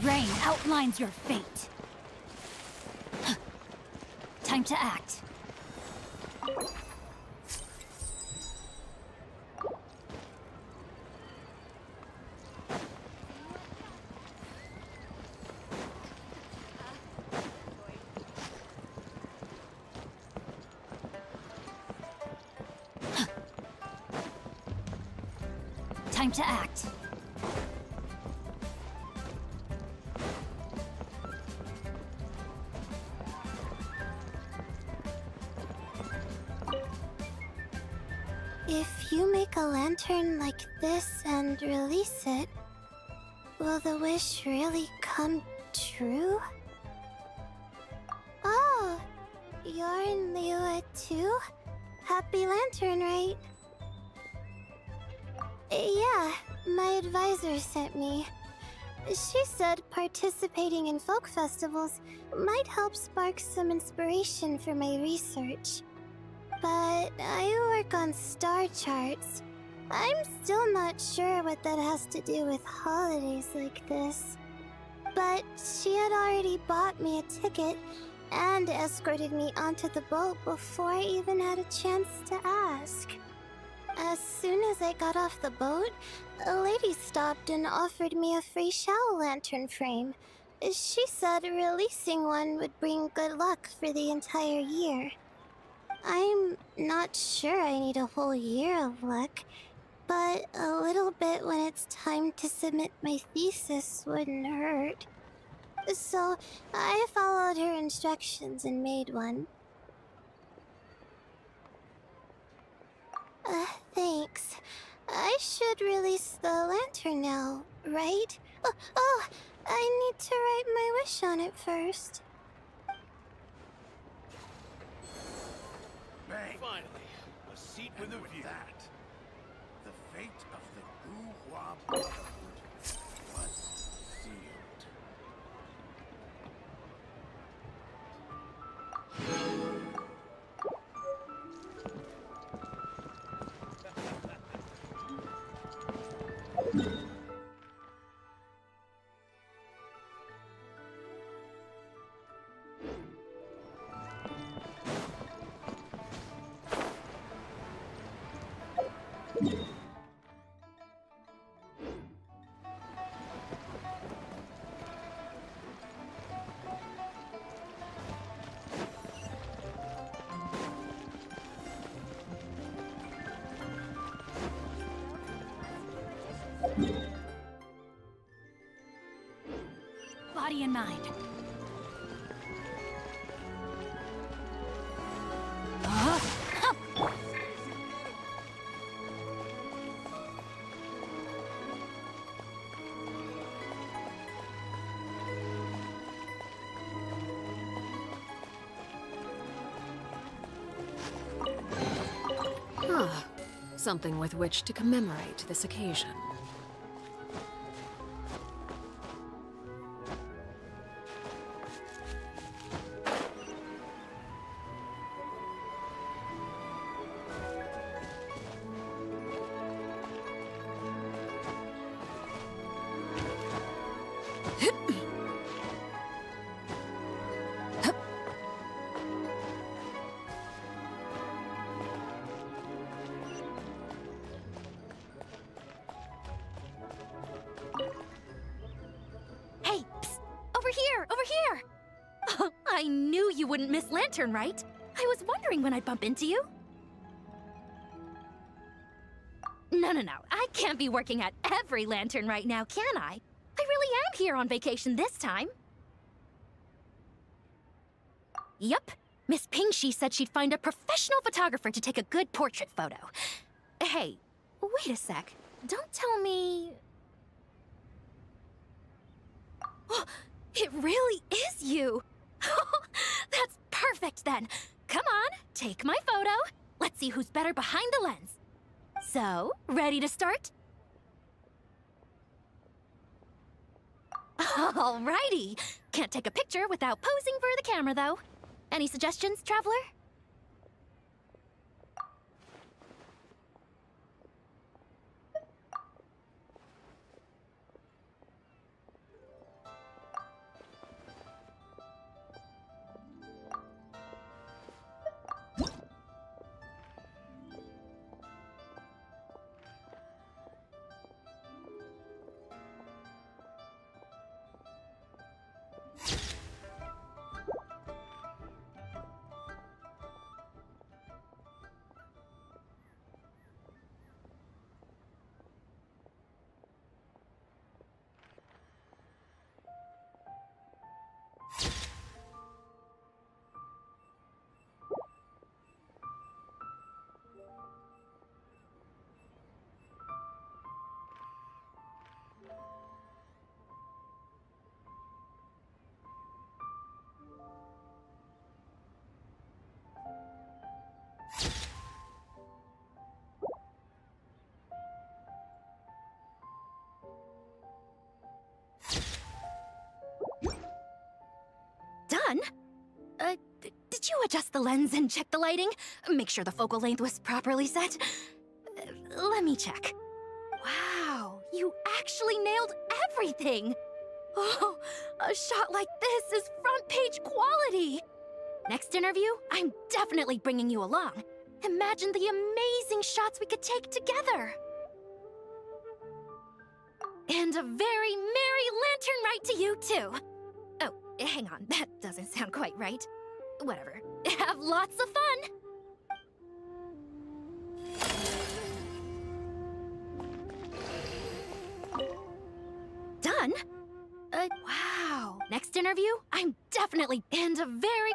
Rain outlines your fate. Time to act. Time to act. If you make a lantern like this and release it, will the wish really come true? Oh, you're in Liyue too? Happy Lantern, right? Yeah, my advisor sent me. She said participating in folk festivals might help spark some inspiration for my research. But I work on star charts. I'm still not sure what that has to do with holidays like this. But she had already bought me a ticket and escorted me onto the boat before I even had a chance to ask. As soon as I got off the boat, a lady stopped and offered me a free shell lantern frame. She said releasing one would bring good luck for the entire year. I'm not sure I need a whole year of luck, but a little bit when it's time to submit my thesis wouldn't hurt. So I followed her instructions and made one. Thanks. I should release the lantern now, right? Oh, I need to write my wish on it first. Bang! Finally, a seat with a view. That, the fate of the Wuhua Brotherhood was sealed. Body and mind. Something with which to commemorate this occasion. Hey, psst! Over here! Over here! Oh, I knew you wouldn't miss Lantern, right? I was wondering when I'd bump into you. No. I can't be working at every Lantern right now, can I? I really am here on vacation this time. Yup. Miss Pingshi said she'd find a professional photographer to take a good portrait photo. Hey, wait a sec. Don't tell me... Oh, it really is you! That's perfect then! Come on, take my photo. Let's see who's better behind the lens. So, ready to start? Alrighty! Can't take a picture without posing for the camera, though. Any suggestions, Traveler? adjust the lens and check the lighting? Make sure the focal length was properly set? Let me check. Wow, you actually nailed everything! Oh, a shot like this is front page quality! Next interview, I'm definitely bringing you along. Imagine the amazing shots we could take together! And a very merry lantern ride to you, too! Oh, hang on, that doesn't sound quite right. Whatever. Have lots of fun! Done? Wow. Next interview, I'm definitely... And a very...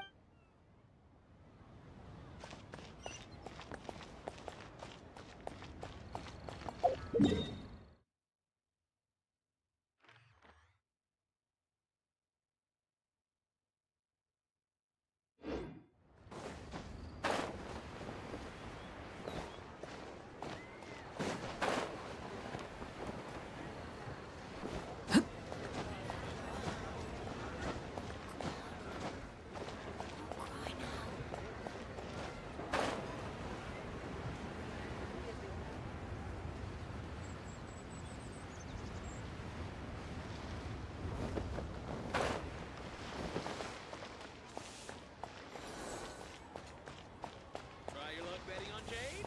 Try your luck betting on Jade?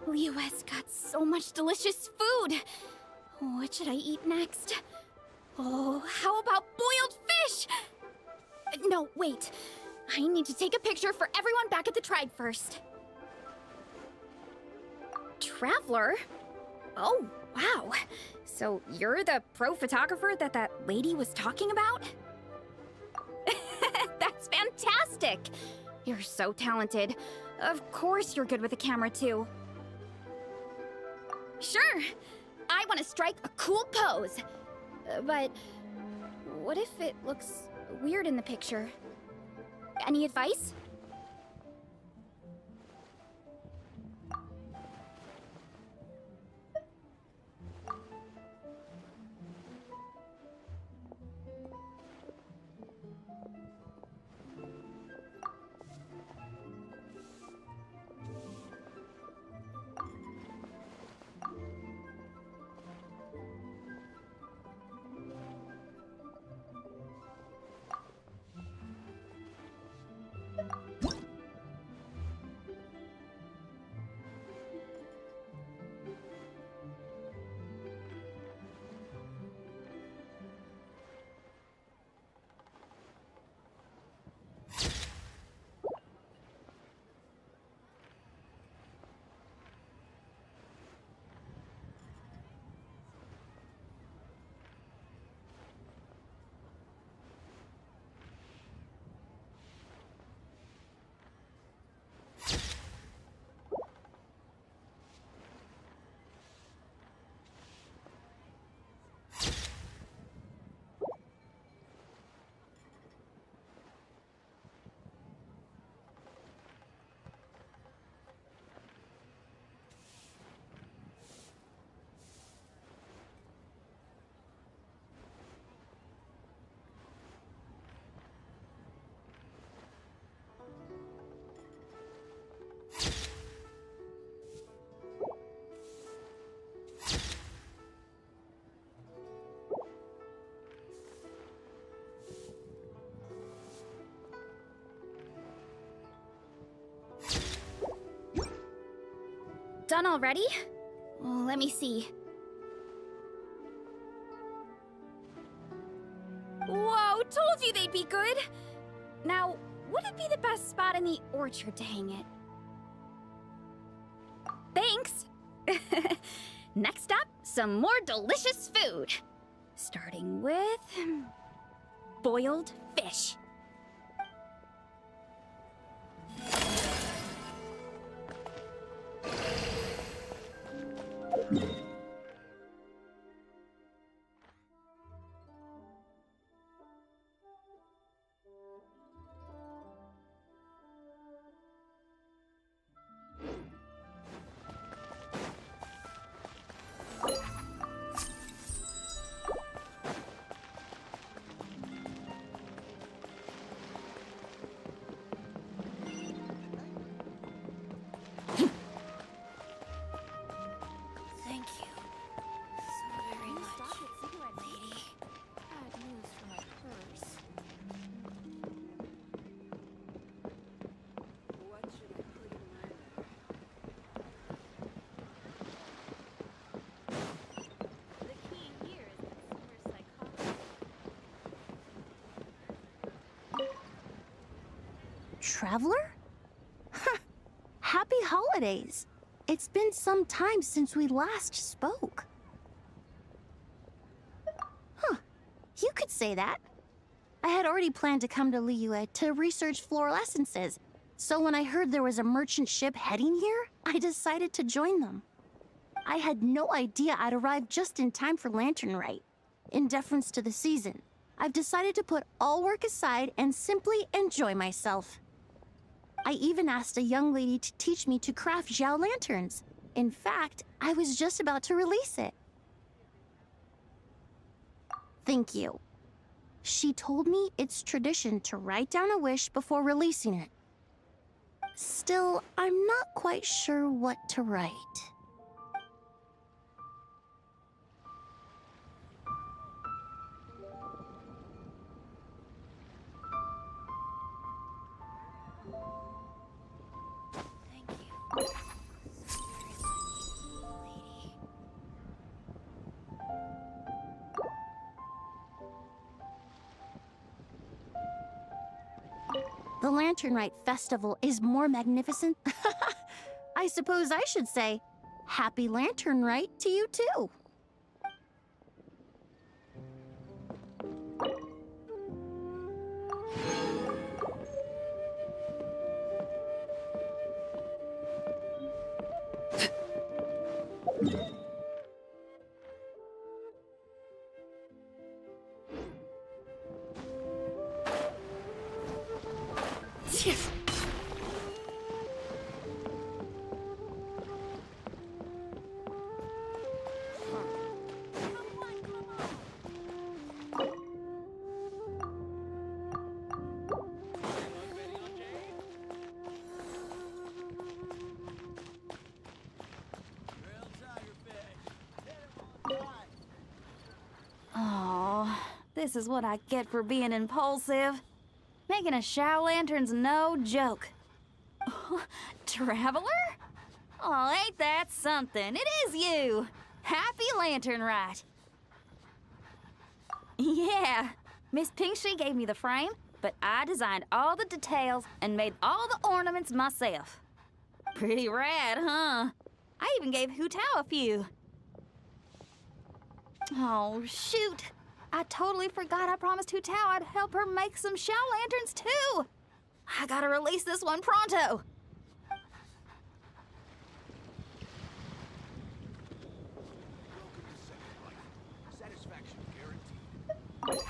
Leo has got so much delicious food! What should I eat next? Oh, how about boiled fish? No, wait. I need to take a picture for everyone back at the tribe first. Traveler? Oh, wow. So you're the pro photographer that lady was talking about? That's fantastic! You're so talented. Of course you're good with a camera, too. Sure. I want to strike a cool pose. But what if it looks weird in the picture? Any advice? Done already? Well, let me see. Whoa, told you they'd be good! Now, would it be the best spot in the orchard to hang it? Thanks! Next up, some more delicious food. Starting with... boiled fish. traveler? Happy holidays! It's been some time since we last spoke. Huh, you could say that. I had already planned to come to Liyue to research floral essences, so when I heard there was a merchant ship heading here, I decided to join them. I had no idea I'd arrive just in time for Lantern Rite. In deference to the season, I've decided to put all work aside and simply enjoy myself. I even asked a young lady to teach me to craft Xiao lanterns. In fact, I was just about to release it. Thank you. She told me it's tradition to write down a wish before releasing it. Still, I'm not quite sure what to write. Thank you. Lady. The Lantern Rite Festival is more magnificent. I suppose I should say, Happy Lantern Rite to you too. Oh, this is what I get for being impulsive. Making a Xiao lantern's no joke. Traveler? Oh, ain't that something? It is you! Happy Lantern Rite. Yeah, Miss Pinkshi gave me the frame, but I designed all the details and made all the ornaments myself. Pretty rad, huh? I even gave Hu Tao a few. Oh, shoot. I totally forgot I promised Hu Tao I'd help her make some Xiao lanterns, too. I gotta release this one pronto. Welcome to Second Life. Satisfaction guaranteed.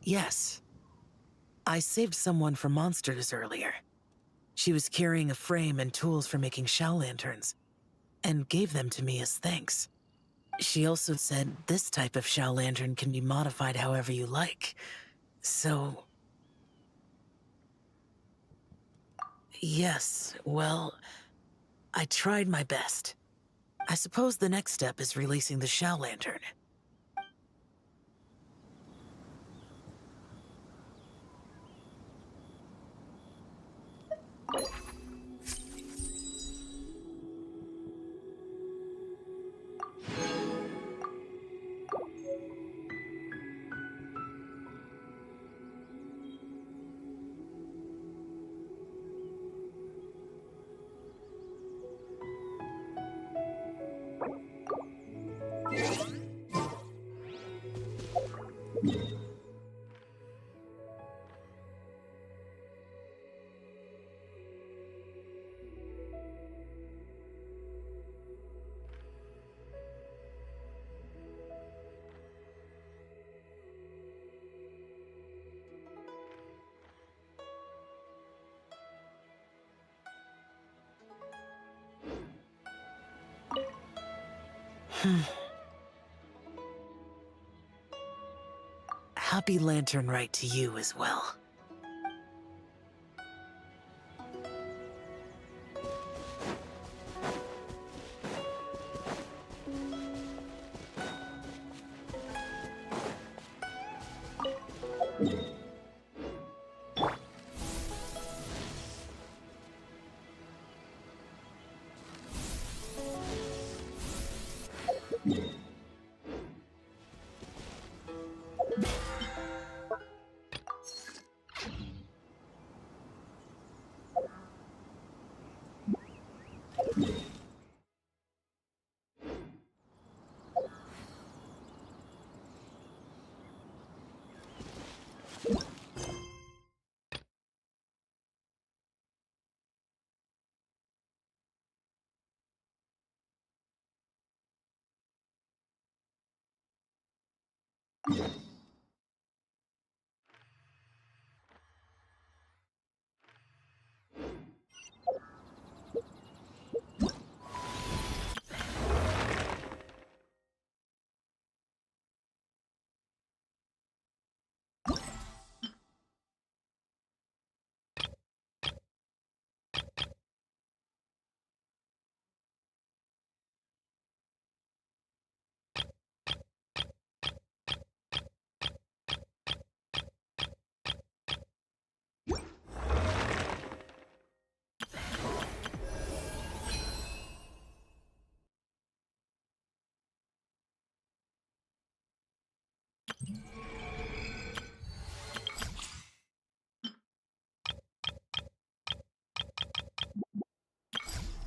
Yes. I saved someone from monsters earlier. She was carrying a frame and tools for making shell lanterns, and gave them to me as thanks. She also said this type of shell lantern can be modified however you like. So... Yes, well, I tried my best. I suppose the next step is releasing the shell lantern. Happy Lantern Rite to you as well.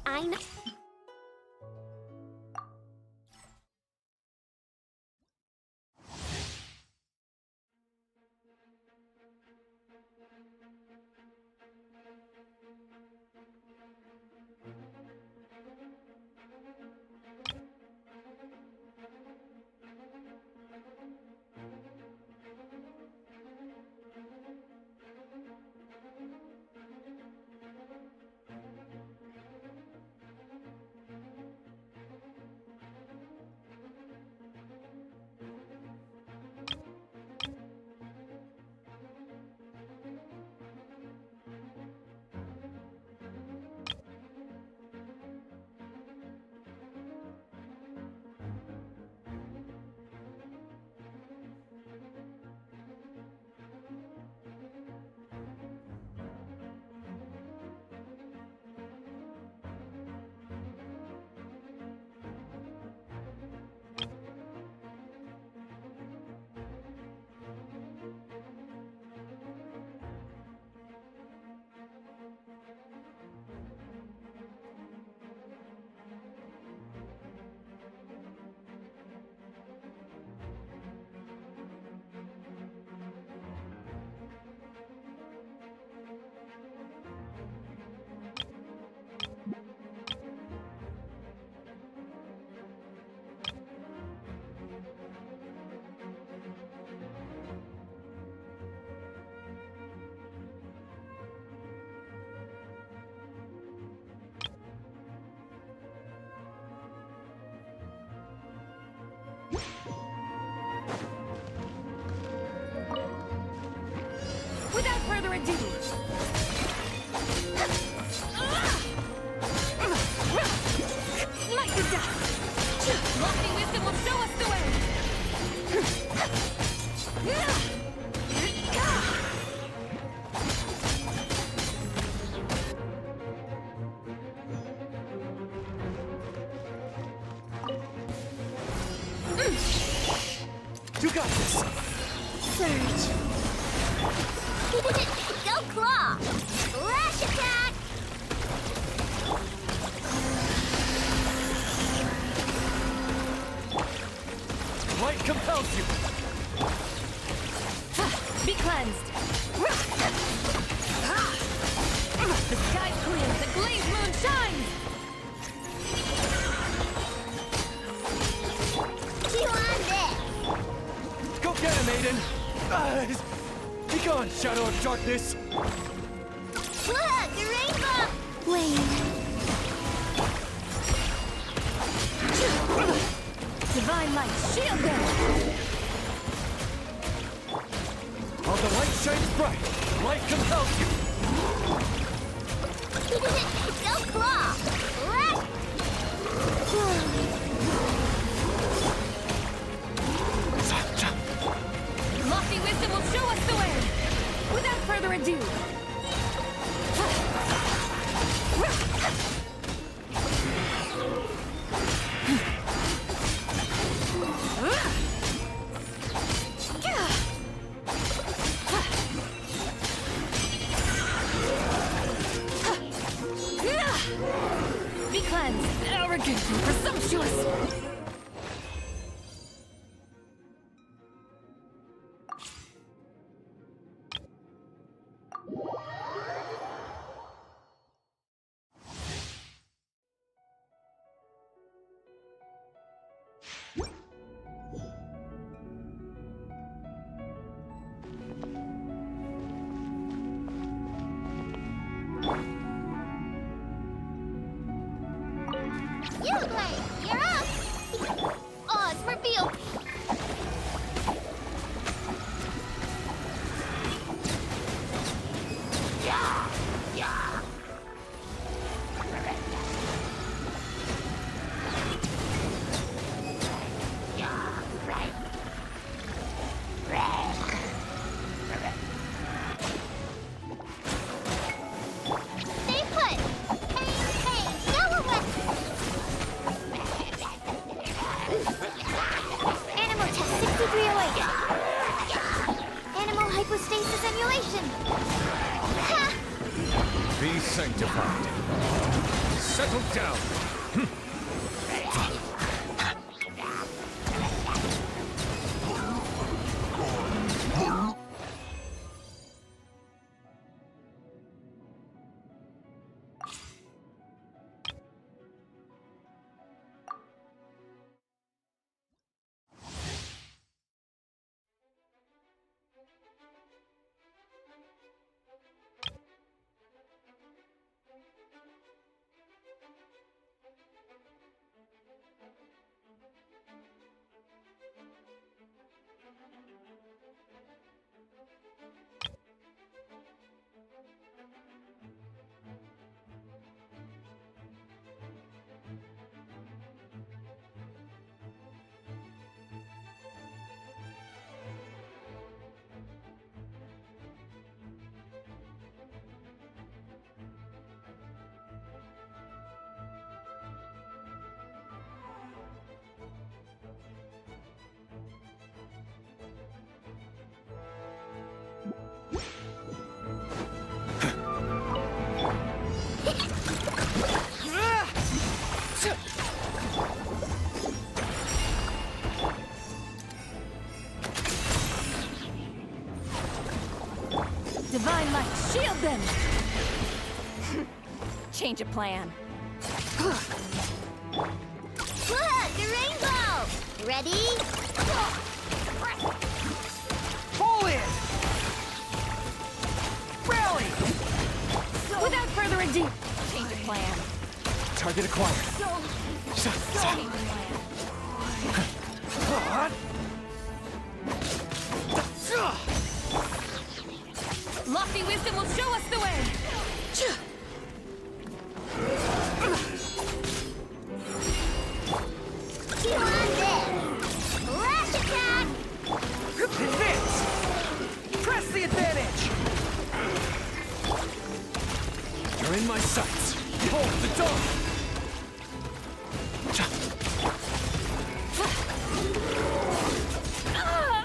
I know. You got this! Surge. Go claw! Flash attack! Light compels you! Be cleansed! The sky's clear, the glazed moon shines! You on this? Go get him, Aiden! Be gone, Shadow of Darkness! Look, the rainbow! Wait. Divine light, shield them! While the light shines bright, light compels you! Go claw! Flash! Lofty wisdom will show us the way! Without further ado! Be cleansed, arrogant and presumptuous! You, Blade! You're up! Oh, it's revealed! Stay put! Hey, yellow weapon! Animal test 6308. Animal hypostasis emulation. Ha! Be sanctified. Settle down! Divine light, shield them! Change of plan. Look, the rainbow! Ready? Pull in! Rally! Without further ado, change of plan. Target acquired. Change of plan. Lofty wisdom will show us the way! You on this? Flash attack! Advance! Press the advantage! You're in my sights. Hold the door! Ah!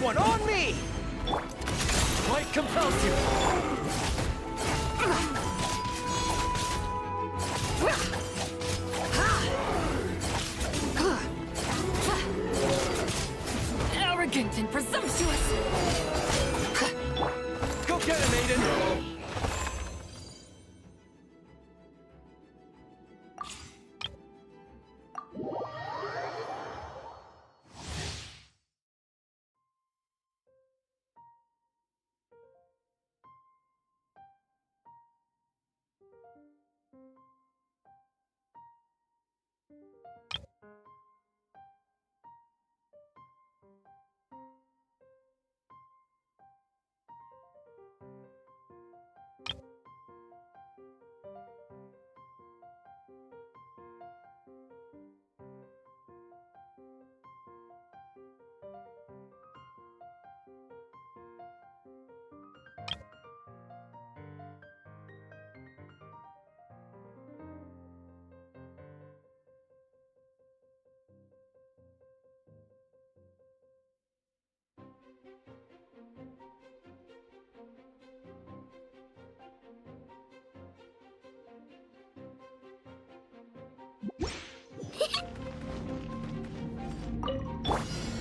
Everyone on me! Light compels you! Arrogant and presumptuous! Go get him, Aiden!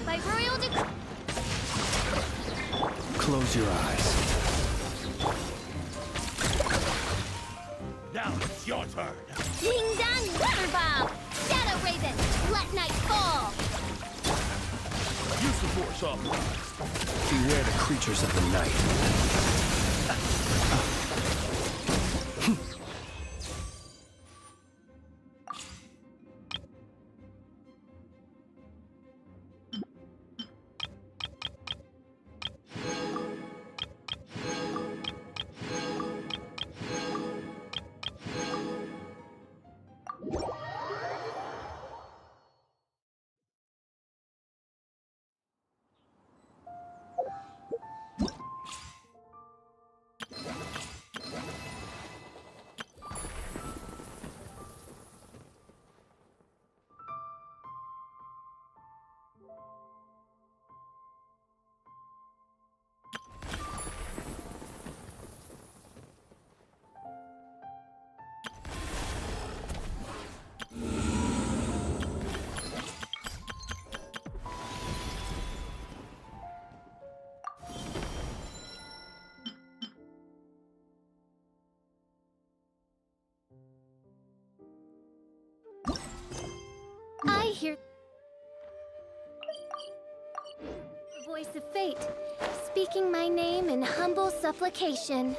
By royal decree. Close your eyes. Now it's your turn. Ding dong, water bomb. Shadow Raven, let night fall. Use the force authorized. Beware the creatures of the night. I hear the voice of fate, speaking my name in humble supplication.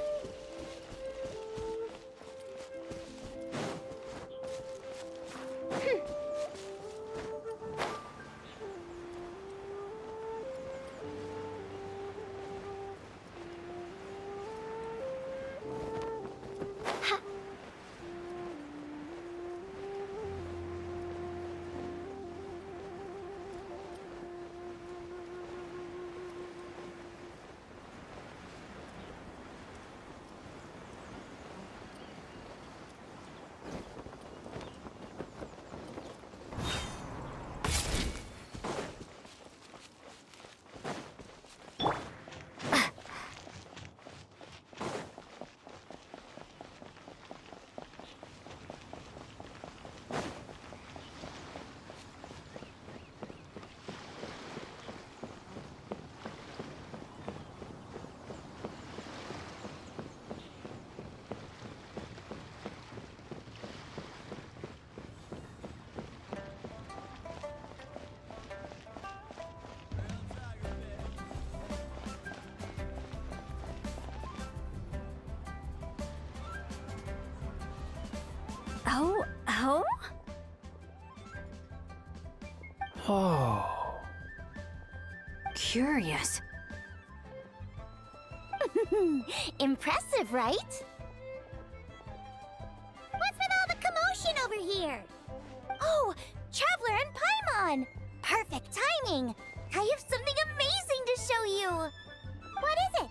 Oh? Oh. Curious. Impressive, right? What's with all the commotion over here? Oh, Traveler and Paimon! Perfect timing! I have something amazing to show you! What is it?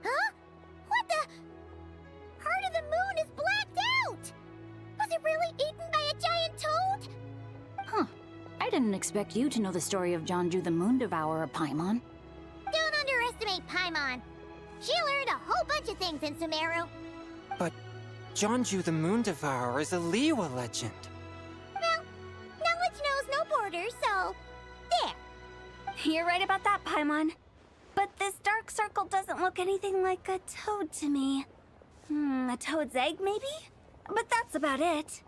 Huh? What the? Heart of the Moon is blacked out! Was it really eaten by a giant toad? Huh. I didn't expect you to know the story of Jonju the Moon Devourer, Paimon. Don't underestimate Paimon. She learned a whole bunch of things in Sumeru. But Jonju the Moon Devourer is a Liyue legend. Well, knowledge knows no borders, so... there. You're right about that, Paimon. But this dark circle doesn't look anything like a toad to me. A toad's egg, maybe? But that's about it.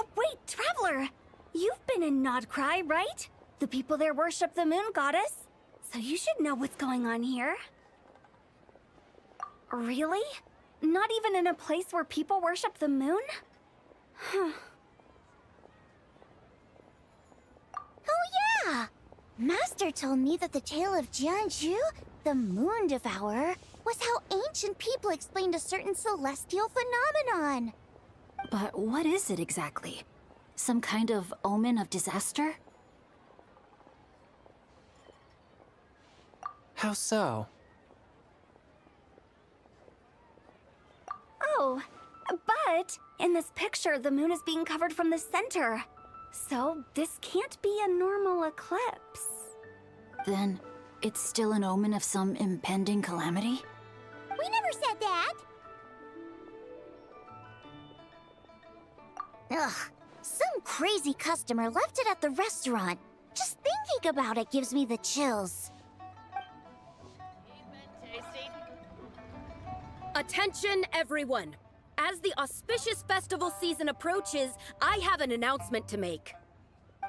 Oh, wait, Traveler! You've been in Nodcry, right? The people there worship the moon goddess. So you should know what's going on here. Really? Not even in a place where people worship the moon? Oh yeah! Master told me that the tale of Jianzhu, the Moon Devourer, was how ancient people explained a certain celestial phenomenon. But what is it exactly? Some kind of omen of disaster? How so? Oh, but in this picture, the moon is being covered from the center. So this can't be a normal eclipse. Then it's still an omen of some impending calamity? We never said that! Ugh, some crazy customer left it at the restaurant. Just thinking about it gives me the chills. Attention, everyone! As the auspicious festival season approaches, I have an announcement to make.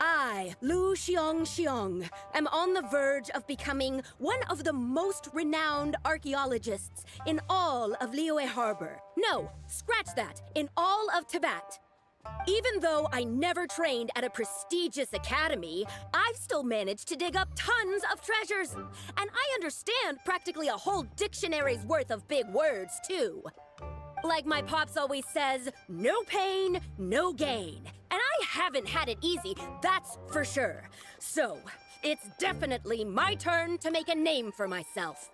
I, Lu Xiong, am on the verge of becoming one of the most renowned archaeologists in all of Liyue Harbor. No, scratch that, in all of Tibet. Even though I never trained at a prestigious academy, I've still managed to dig up tons of treasures. And I understand practically a whole dictionary's worth of big words, too. Like my pops always says, no pain, no gain. And I haven't had it easy, that's for sure. So, it's definitely my turn to make a name for myself.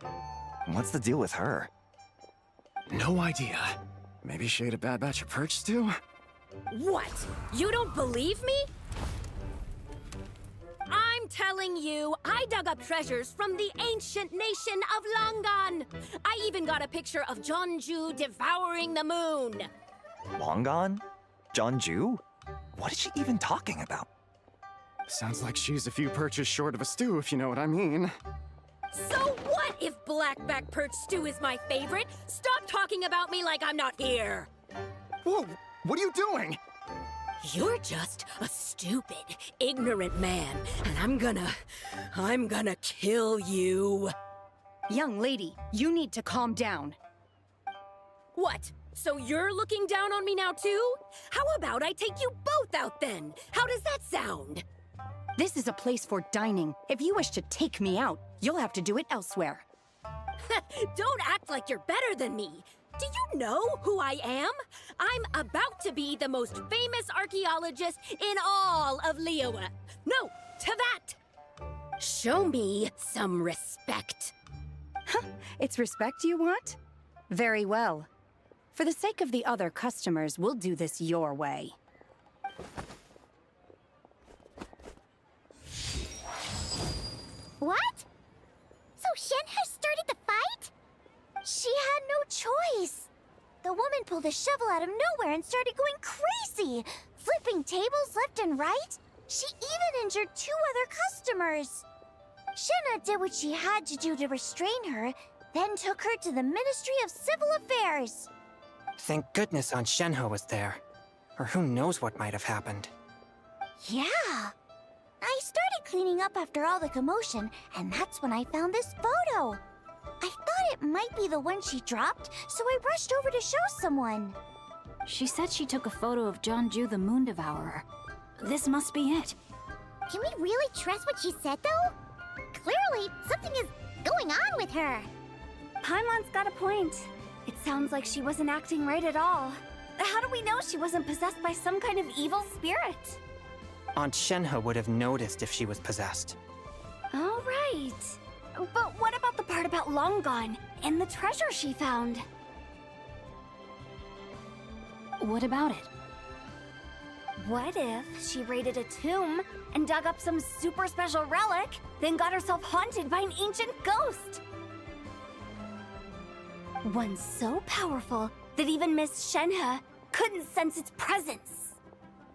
What's the deal with her? No idea. Maybe she ate a bad batch of perch stew? What? You don't believe me? I'm telling you, I dug up treasures from the ancient nation of Longan. I even got a picture of Jonju devouring the moon. Longan? Jonju? What is she even talking about? Sounds like she's a few perches short of a stew, if you know what I mean. So what if blackback perch stew is my favorite? Stop talking about me like I'm not here. Whoa! What are you doing? You're just a stupid, ignorant man, and I'm gonna kill you. Young lady, you need to calm down. What? So you're looking down on me now too? How about I take you both out then? How does that sound? This is a place for dining. If you wish to take me out, you'll have to do it elsewhere. Don't act like you're better than me. Do you know who I am? I'm about to be the most famous archaeologist in all of Liyue. No, Tibet! Show me some respect. It's respect you want? Very well. For the sake of the other customers, we'll do this your way. What? So Shen has started the fight? She had no choice. The woman pulled a shovel out of nowhere and started going crazy, flipping tables left and right. She even injured 2 other customers. Shenna did what she had to do to restrain her, then took her to the Ministry of Civil Affairs. Thank goodness Aunt Shenhe was there. Or who knows what might have happened. Yeah. I started cleaning up after all the commotion, and that's when I found this photo. I thought it might be the one she dropped, so I rushed over to show someone. She said she took a photo of Jonju the Moon Devourer. This must be it. Can we really trust what she said, though? Clearly, something is going on with her. Paimon's got a point. It sounds like she wasn't acting right at all. How do we know she wasn't possessed by some kind of evil spirit? Aunt Shenhe would have noticed if she was possessed. All right. But what about the part about Longan and the treasure she found? What about it? What if she raided a tomb and dug up some super special relic, then got herself haunted by an ancient ghost? One so powerful that even Miss Shenhe couldn't sense its presence.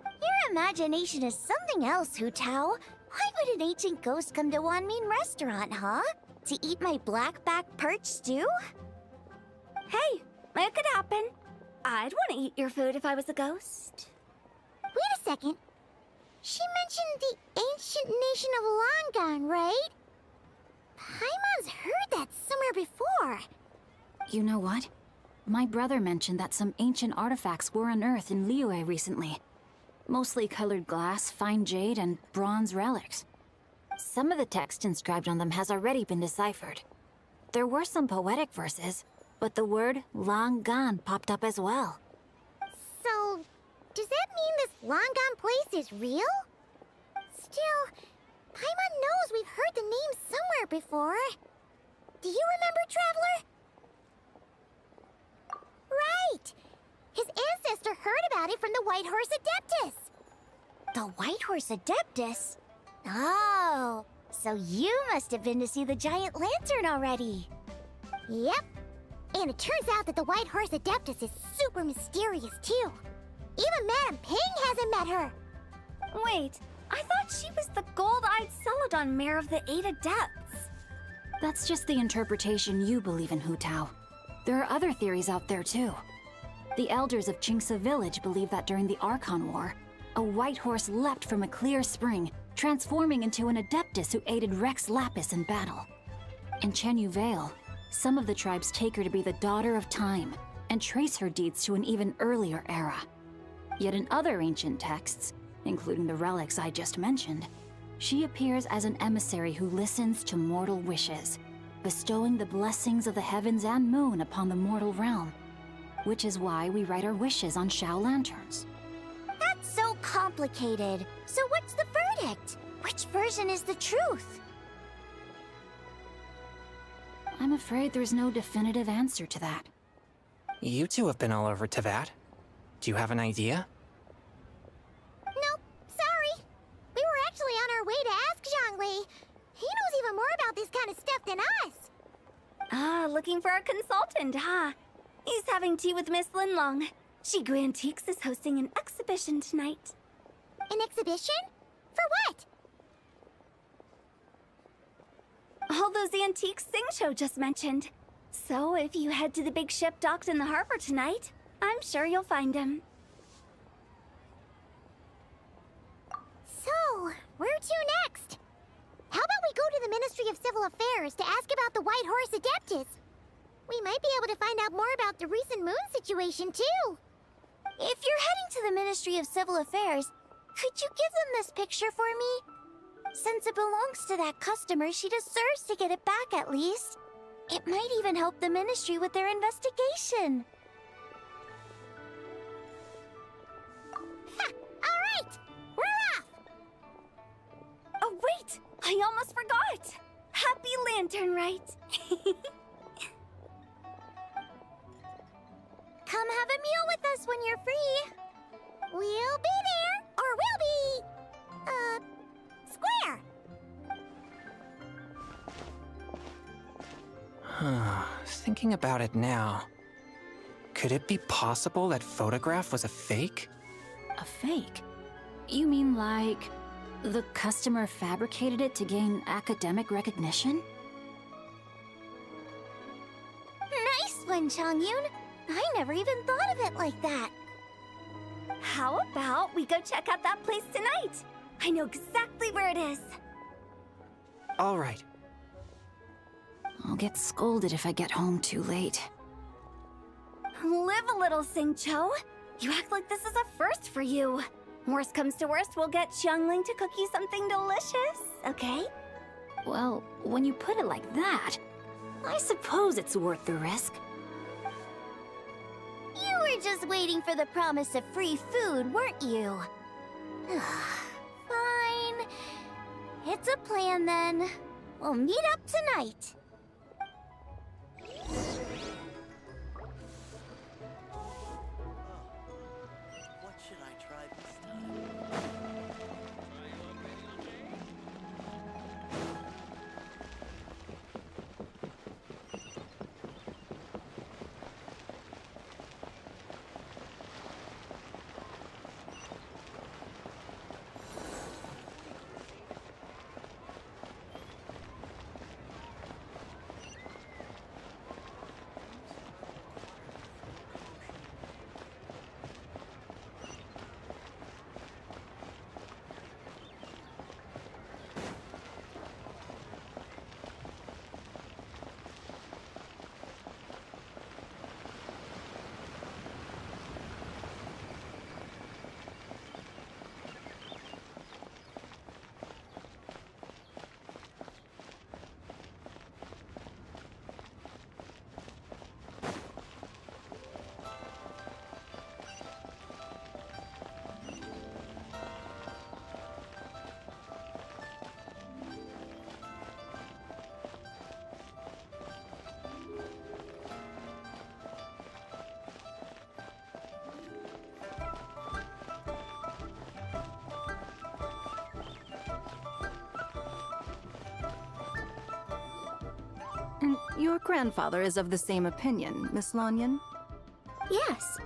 Your imagination is something else, Hu Tao. Why would an ancient ghost come to Wanmin restaurant, huh? To eat my blackback perch stew? Hey, it could happen. I'd want to eat your food if I was a ghost. Wait a second. She mentioned the ancient nation of Longan, right? Paimon's heard that somewhere before. You know what? My brother mentioned that some ancient artifacts were unearthed in Liyue recently. Mostly colored glass, fine jade, and bronze relics. Some of the text inscribed on them has already been deciphered. There were some poetic verses, but the word Longan popped up as well. So, does that mean this Longan place is real? Still, Paimon knows we've heard the name somewhere before. Do you remember, Traveler? Right! His ancestor heard about it from the White Horse Adeptus. The White Horse Adeptus? Oh, so you must have been to see the giant lantern already. Yep. And it turns out that the White Horse Adeptus is super mysterious, too. Even Madame Ping hasn't met her. Wait, I thought she was the gold-eyed Celadon mare of the 8 Adepts. That's just the interpretation you believe in, Hu Tao. There are other theories out there, too. The elders of Qingce Village believe that during the Archon War, a white horse leapt from a clear spring, transforming into an Adeptus who aided Rex Lapis in battle. In Chenyu Vale, some of the tribes take her to be the daughter of time, and trace her deeds to an even earlier era. Yet in other ancient texts, including the relics I just mentioned, she appears as an emissary who listens to mortal wishes, bestowing the blessings of the heavens and moon upon the mortal realm. Which is why we write our wishes on Shao lanterns. That's so complicated. So what's the verdict? Which version is the truth? I'm afraid there's no definitive answer to that. You two have been all over Teyvat. Do you have an idea? Nope, sorry. We were actually on our way to ask Zhongli. He knows even more about this kind of stuff than us. Ah, looking for a consultant, huh? He's having tea with Miss Linlong. Shigu Antiques is hosting an exhibition tonight. An exhibition? For what? All those antiques Sing Show just mentioned. So if you head to the big ship docked in the harbor tonight, I'm sure you'll find him. So, where to next? How about we go to the Ministry of Civil Affairs to ask about the White Horse Adeptus? We might be able to find out more about the recent moon situation, too. If you're heading to the Ministry of Civil Affairs, could you give them this picture for me? Since it belongs to that customer, she deserves to get it back at least. It might even help the Ministry with their investigation. Ha! All right! We're off! Oh, wait! I almost forgot! Happy Lantern Rite! Come have a meal with us when you're free. We'll be there, or we'll be... square. Thinking about it now, could it be possible that photograph was a fake? A fake? You mean like the customer fabricated it to gain academic recognition? Nice one, Chongyun. I never even thought of it like that. How about we go check out that place tonight? I know exactly where it is. All right. I'll get scolded if I get home too late. Live a little, Singcho. You act like this is a first for you. Worst comes to worst, we'll get Xiangling to cook you something delicious, okay? Well, when you put it like that, I suppose it's worth the risk. You were just waiting for the promise of free food, weren't you? Fine. It's a plan then. We'll meet up tonight. What should I try this time? And your grandfather is of the same opinion, Miss Lanyan? Yes.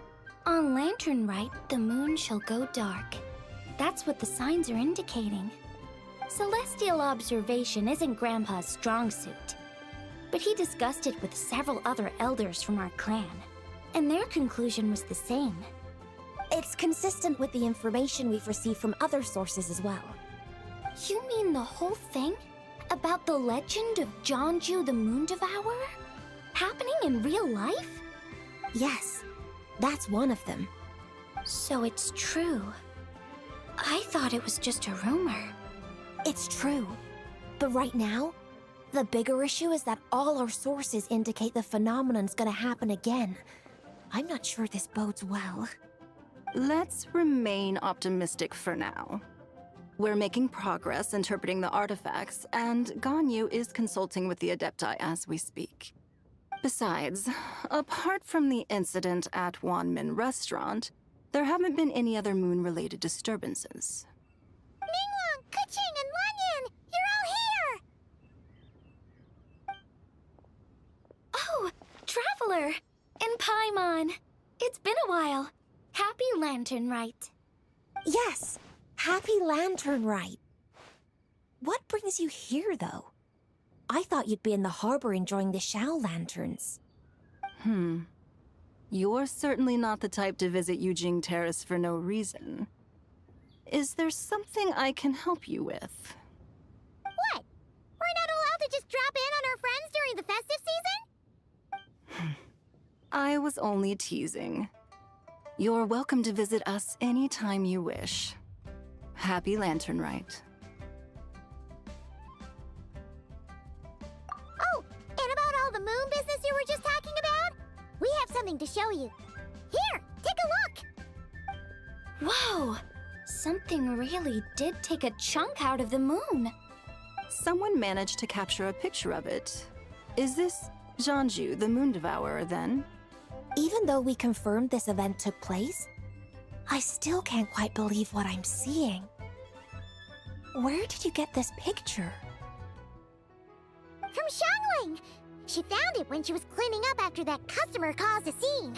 On Lantern Rite, the moon shall go dark. That's what the signs are indicating. Celestial observation isn't Grandpa's strong suit. But he discussed it with several other elders from our clan, and their conclusion was the same. It's consistent with the information we've received from other sources as well. You mean the whole thing? About the legend of Jeonju the Moon Devourer? Happening in real life? Yes, that's one of them. So it's true. I thought it was just a rumor. It's true. But right now, the bigger issue is that all our sources indicate the phenomenon's gonna happen again. I'm not sure this bodes well. Let's remain optimistic for now. We're making progress interpreting the artifacts, and Ganyu is consulting with the Adepti as we speak. Besides, apart from the incident at Wanmin Restaurant, there haven't been any other moon-related disturbances. Ningguang, Keqing, and Lanyan! You're all here! Oh, Traveler! And Paimon! It's been a while. Happy Lantern Rite. Yes, Happy Lantern Rite. What brings you here, though? I thought you'd be in the harbor enjoying the Shao Lanterns. You're certainly not the type to visit Yujing Terrace for no reason. Is there something I can help you with? What? We're not allowed to just drop in on our friends during the festive season? I was only teasing. You're welcome to visit us anytime you wish. Happy Lantern Rite. Oh, and about all the moon business you were just talking about? We have something to show you. Here, take a look! Whoa! Something really did take a chunk out of the moon. Someone managed to capture a picture of it. Is this Jeonju, the Moon Devourer, then? Even though we confirmed this event took place, I still can't quite believe what I'm seeing. Where did you get this picture? From Xiangling! She found it when she was cleaning up after that customer caused a scene.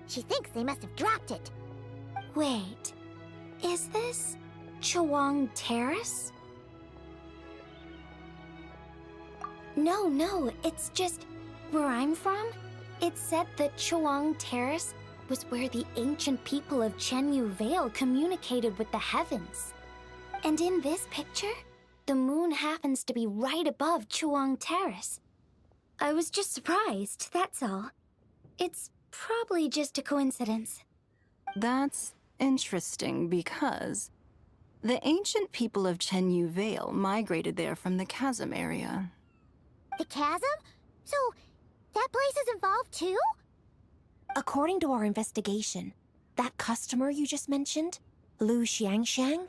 She thinks they must have dropped it. Wait, is this Chawang Terrace? No, it's just where I'm from. It said that Chawang Terrace was where the ancient people of Chenyu Vale communicated with the heavens. And in this picture, the moon happens to be right above Chawang Terrace. I was just surprised, that's all. It's probably just a coincidence. That's interesting because the ancient people of Chenyu Vale migrated there from the chasm area. The chasm? So, that place is involved too? According to our investigation, that customer you just mentioned, Lu Xiangxiang,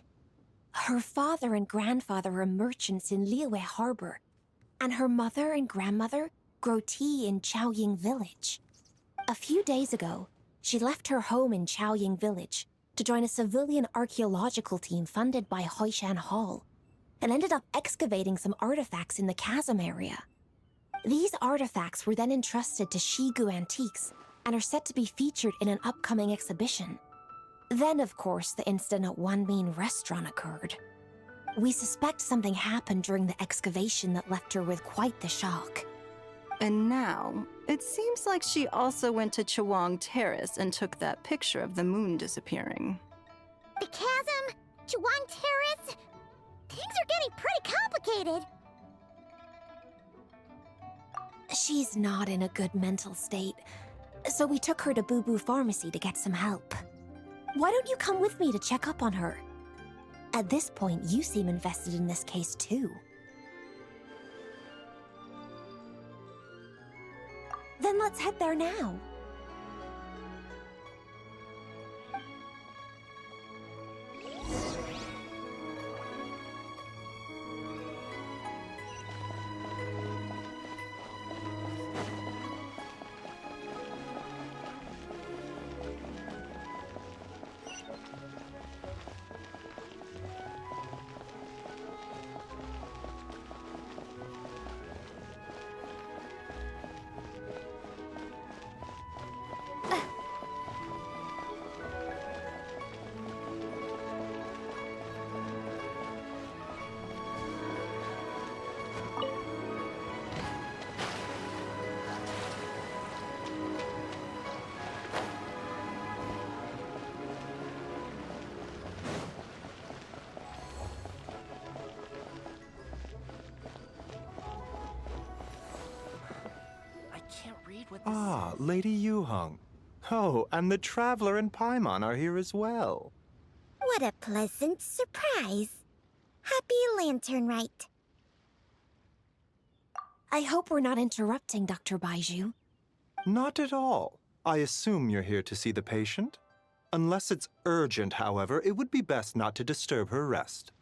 her father and grandfather are merchants in Liyue Harbor, and her mother and grandmother grow tea in Chaoying Village. A few days ago, she left her home in Chaoying Village to join a civilian archaeological team funded by Hoishan Hall, and ended up excavating some artifacts in the chasm area. These artifacts were then entrusted to Shigu Antiques and are set to be featured in an upcoming exhibition. Then, of course, the incident at Wanmin Restaurant occurred. We suspect something happened during the excavation that left her with quite the shock. And now, it seems like she also went to Chawang Terrace and took that picture of the moon disappearing. The chasm? Chawang Terrace? Things are getting pretty complicated. She's not in a good mental state, so we took her to Boo Boo Pharmacy to get some help. Why don't you come with me to check up on her? At this point, you seem invested in this case too. Then let's head there now. proceed with Ah, Lady Yu-hung. Oh, and the Traveler and Paimon are here as well. What a pleasant surprise. Happy Lantern Rite. I hope we're not interrupting, Dr. Baiju. Not at all. I assume you're here to see the patient? Unless it's urgent, however, it would be best not to disturb her rest.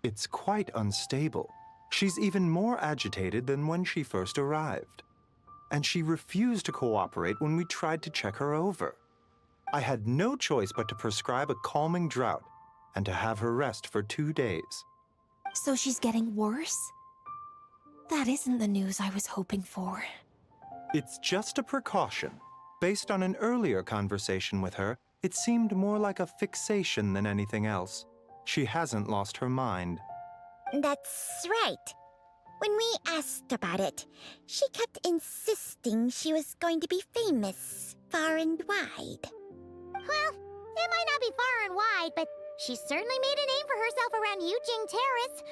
It's quite unstable. She's even more agitated than when she first arrived. And she refused to cooperate when we tried to check her over. I had no choice but to prescribe a calming draught and to have her rest for 2 days. So she's getting worse? That isn't the news I was hoping for. It's just a precaution. Based on an earlier conversation with her, it seemed more like a fixation than anything else. She hasn't lost her mind. That's right. When we asked about it, she kept insisting she was going to be famous far and wide. Well, it might not be far and wide, but she certainly made a name for herself around Yujing Terrace.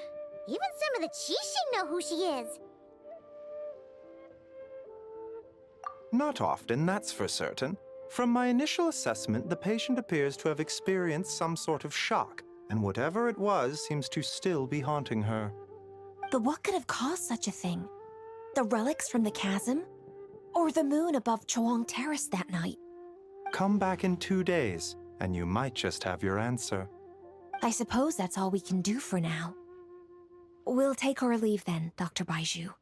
Even some of the Qixing know who she is. Not often, that's for certain. From my initial assessment, the patient appears to have experienced some sort of shock, and whatever it was seems to still be haunting her. But what could have caused such a thing? The relics from the chasm? Or the moon above Chuang Terrace that night? Come back in 2 days, and you might just have your answer. I suppose that's all we can do for now. We'll take our leave then, Dr. Baiju.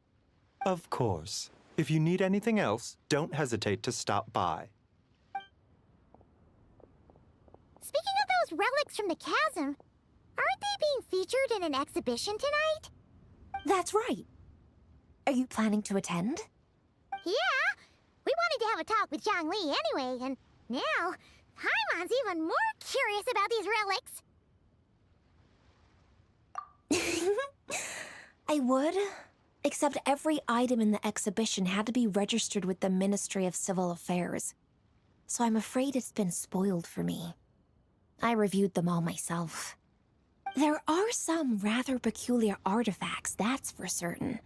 Of course. If you need anything else, don't hesitate to stop by. Speaking of those relics from the chasm, aren't they being featured in an exhibition tonight? That's right. Are you planning to attend? Yeah! We wanted to have a talk with Zhang Li anyway, and now Paimon's even more curious about these relics. I would, except every item in the exhibition had to be registered with the Ministry of Civil Affairs. So I'm afraid it's been spoiled for me. I reviewed them all myself. There are some rather peculiar artifacts, that's for certain.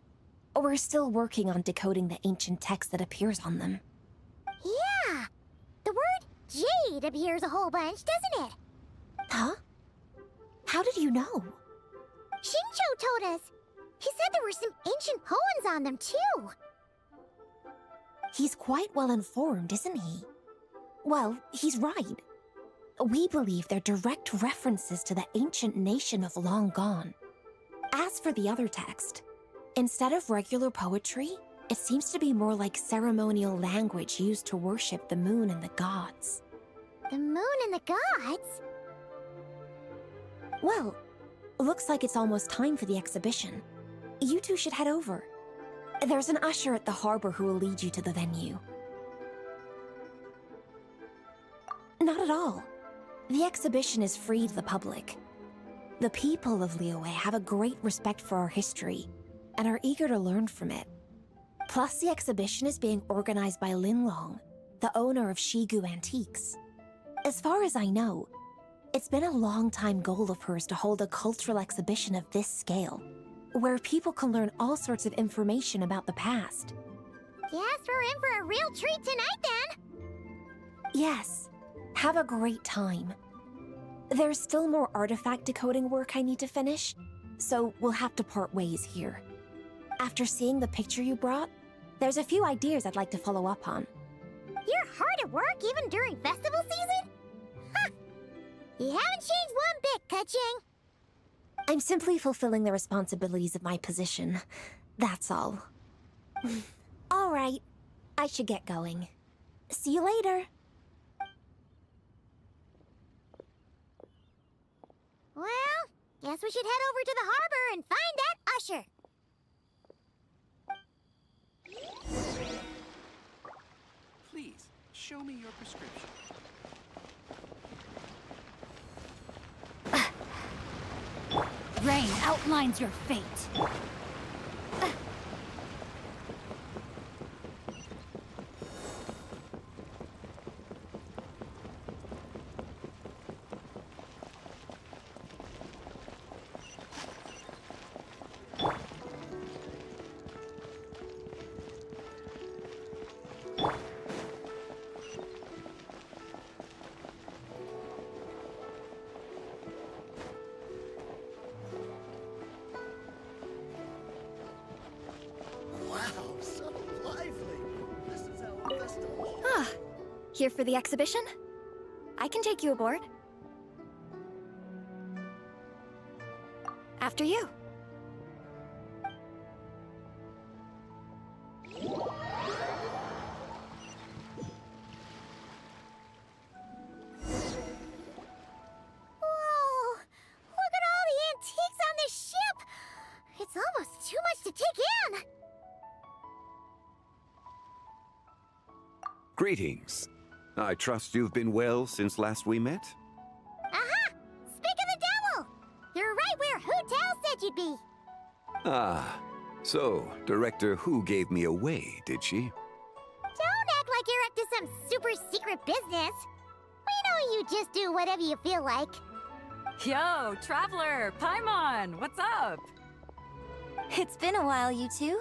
We're still working on decoding the ancient text that appears on them. Yeah! The word jade appears a whole bunch, doesn't it? Huh? How did you know? Xingqiu told us. He said there were some ancient poems on them, too. He's quite well informed, isn't he? Well, he's right. We believe they're direct references to the ancient nation of long gone. As for the other text, instead of regular poetry, it seems to be more like ceremonial language used to worship the moon and the gods. The moon and the gods? Well, looks like it's almost time for the exhibition. You two should head over. There's an usher at the harbor who will lead you to the venue. Not at all. The exhibition is free to the public. The people of Liyue have a great respect for our history and are eager to learn from it. Plus, the exhibition is being organized by Linlong, the owner of Shigu Antiques. As far as I know, it's been a long-time goal of hers to hold a cultural exhibition of this scale, where people can learn all sorts of information about the past. Guess we're in for a real treat tonight, then. Yes. Have a great time. There's still more artifact decoding work I need to finish, so we'll have to part ways here. After seeing the picture you brought, there's a few ideas I'd like to follow up on. You're hard at work even during festival season? Huh. You haven't changed one bit, Keqing. I'm simply fulfilling the responsibilities of my position. That's all. All right. I should get going. See you later. Well, guess we should head over to the harbor and find that usher. Please, show me your prescription. Rain outlines your fate. Here for the exhibition? I can take you aboard. After you. Whoa! Look at all the antiques on this ship! It's almost too much to take in! Greetings. I trust you've been well since last we met? Aha! Speak of the devil! You're right where Hu Tao said you'd be! Ah, so Director Hu gave me away, did she? Don't act like you're up to some super secret business! We know you just do whatever you feel like. Yo, Traveler! Paimon! What's up? It's been a while, you two.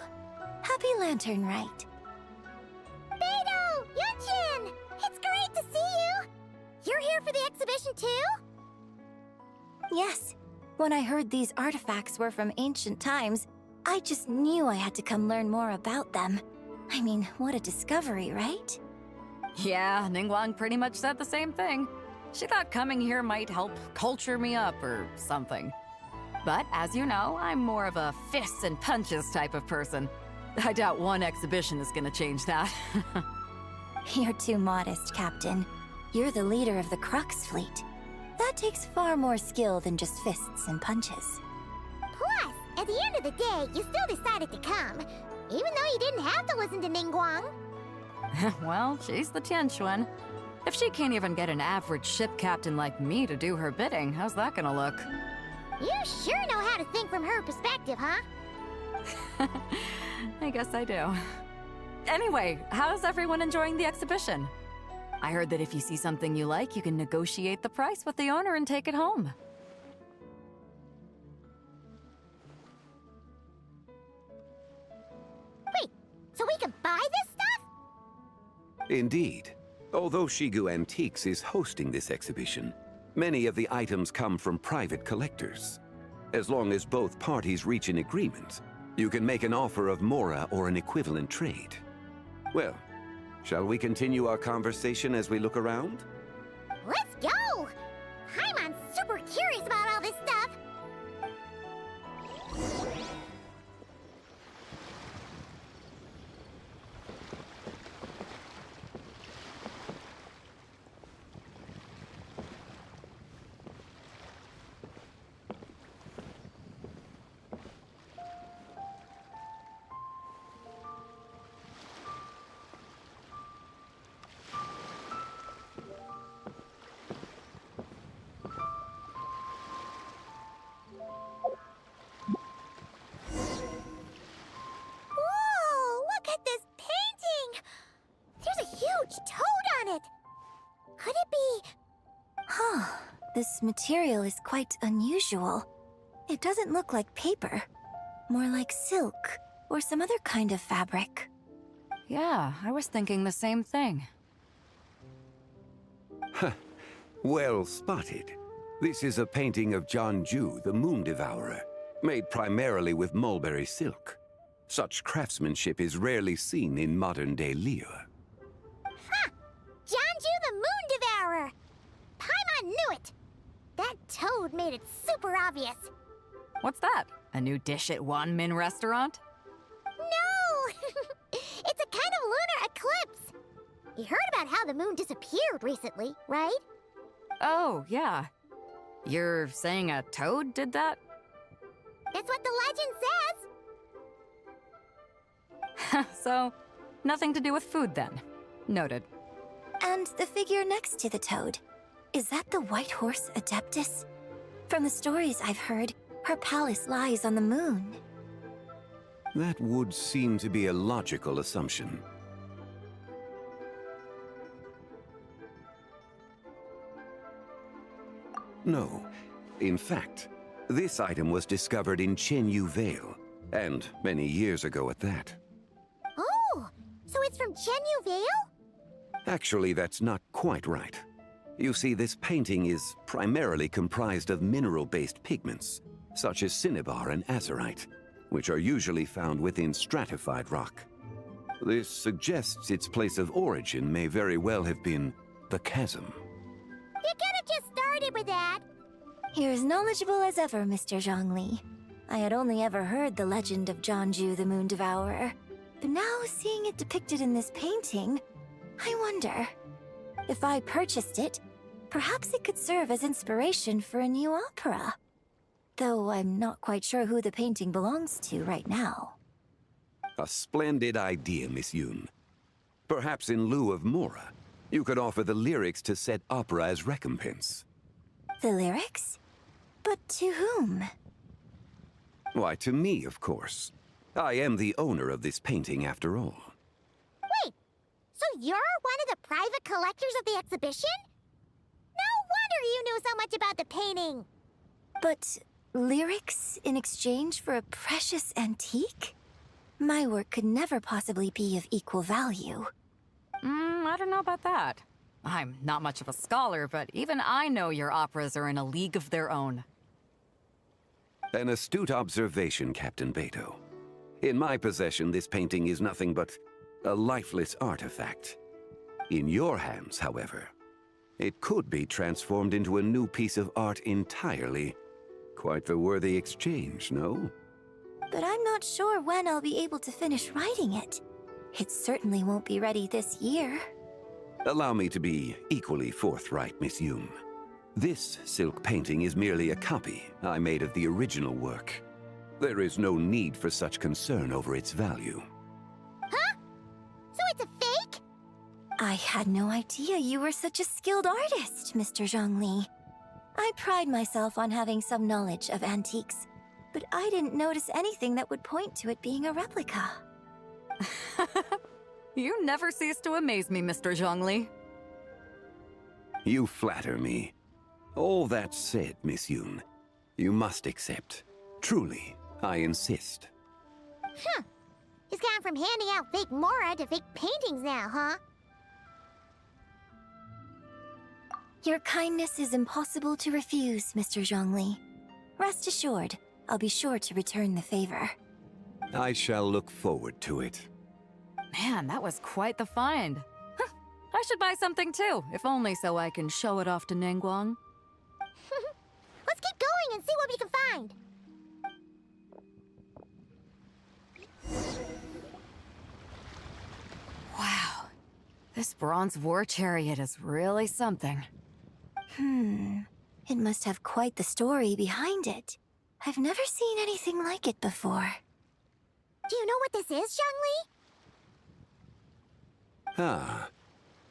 Happy Lantern Rite. Beidou! Yunchin! It's great to see you! You're here for the exhibition too? Yes. When I heard these artifacts were from ancient times, I just knew I had to come learn more about them. I mean, what a discovery, right? Yeah, Ningguang pretty much said the same thing. She thought coming here might help culture me up or something. But as you know, I'm more of a fists and punches type of person. I doubt one exhibition is gonna change that. You're too modest, Captain. You're the leader of the Crux fleet. That takes far more skill than just fists and punches. Plus, at the end of the day, you still decided to come, even though you didn't have to listen to Ningguang. Well, she's the Tianquan. If she can't even get an average ship captain like me to do her bidding, how's that gonna look? You sure know how to think from her perspective, huh? I guess I do. Anyway, how's everyone enjoying the exhibition? I heard that if you see something you like, you can negotiate the price with the owner and take it home. Wait, so we can buy this stuff? Indeed. Although Shigu Antiques is hosting this exhibition, many of the items come from private collectors. As long as both parties reach an agreement, you can make an offer of mora or an equivalent trade. Well, shall we continue our conversation as we look around? Let's go! Paimon's super curious about all this stuff. Toad on it! Could it be... Huh. This material is quite unusual. It doesn't look like paper. More like silk, or some other kind of fabric. Yeah, I was thinking the same thing. Huh. Well spotted. This is a painting of Jianju, the Moon Devourer, made primarily with mulberry silk. Such craftsmanship is rarely seen in modern-day Liyue. Ha! Jianju the Moon Devourer! Paimon knew it! That toad made it super obvious. What's that? A new dish at Wanmin restaurant? No! It's a kind of lunar eclipse! You heard about how the moon disappeared recently, right? Oh, yeah. You're saying a toad did that? That's what the legend says! So, nothing to do with food then. Noted. And the figure next to the toad. Is that the White Horse Adeptus? From the stories I've heard, her palace lies on the moon. That would seem to be a logical assumption. No. In fact, this item was discovered in Chenyu Vale, and many years ago at that. Oh, so it's from Chenyu Vale? Actually, that's not quite right. You see, this painting is primarily comprised of mineral-based pigments, such as cinnabar and azurite, which are usually found within stratified rock. This suggests its place of origin may very well have been the chasm. You could have just started with that. You're as knowledgeable as ever, Mr. Zhongli. I had only ever heard the legend of Jianzhu the Moon Devourer, but now seeing it depicted in this painting, I wonder. If I purchased it, perhaps it could serve as inspiration for a new opera. Though I'm not quite sure who the painting belongs to right now. A splendid idea, Miss Yoon. Perhaps in lieu of Mora, you could offer the lyrics to said opera as recompense. The lyrics? But to whom? Why, to me, of course. I am the owner of this painting, after all. Wait, so you're one of the private collectors of the exhibition? No wonder you knew so much about the painting. But lyrics in exchange for a precious antique? My work could never possibly be of equal value. I don't know about that. I'm not much of a scholar, but even I know your operas are in a league of their own. An astute observation, Captain Beto. In my possession, this painting is nothing but a lifeless artifact. In your hands, however, it could be transformed into a new piece of art entirely. Quite the worthy exchange, no? But I'm not sure when I'll be able to finish writing it. It certainly won't be ready this year. Allow me to be equally forthright, Miss Yoon. This silk painting is merely a copy I made of the original work. There is no need for such concern over its value. Huh? So it's a fake? I had no idea you were such a skilled artist, Mr. Zhongli. I pride myself on having some knowledge of antiques, but I didn't notice anything that would point to it being a replica. You never cease to amaze me, Mr. Zhongli. You flatter me. All that said, Miss Yoon, you must accept. Truly, I insist. Huh. He's gone from handing out fake Mora to fake paintings now, huh? Your kindness is impossible to refuse, Mr. Zhongli. Rest assured, I'll be sure to return the favor. I shall look forward to it. Man, that was quite the find. I should buy something too, if only so I can show it off to Ningguang. Let's keep going and see what we can find. Wow, this bronze war chariot is really something. It must have quite the story behind it. I've never seen anything like it before. Do you know what this is, Zhongli? Ah.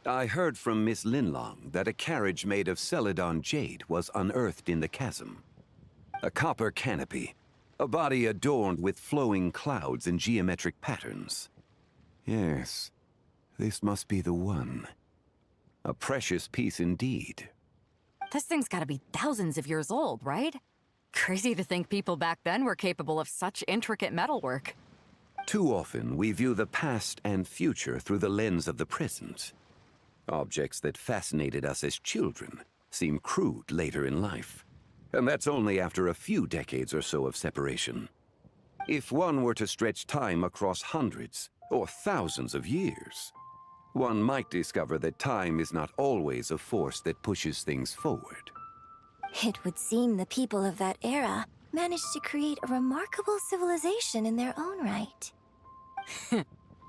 I heard from Miss Linlong that a carriage made of Celadon jade was unearthed in the chasm. A copper canopy, a body adorned with flowing clouds and geometric patterns. Yes, this must be the one. A precious piece indeed. This thing's gotta be thousands of years old, right? Crazy to think people back then were capable of such intricate metalwork. Too often, we view the past and future through the lens of the present. Objects that fascinated us as children seem crude later in life. And that's only after a few decades or so of separation. If one were to stretch time across hundreds or thousands of years, one might discover that time is not always a force that pushes things forward. It would seem the people of that era managed to create a remarkable civilization in their own right.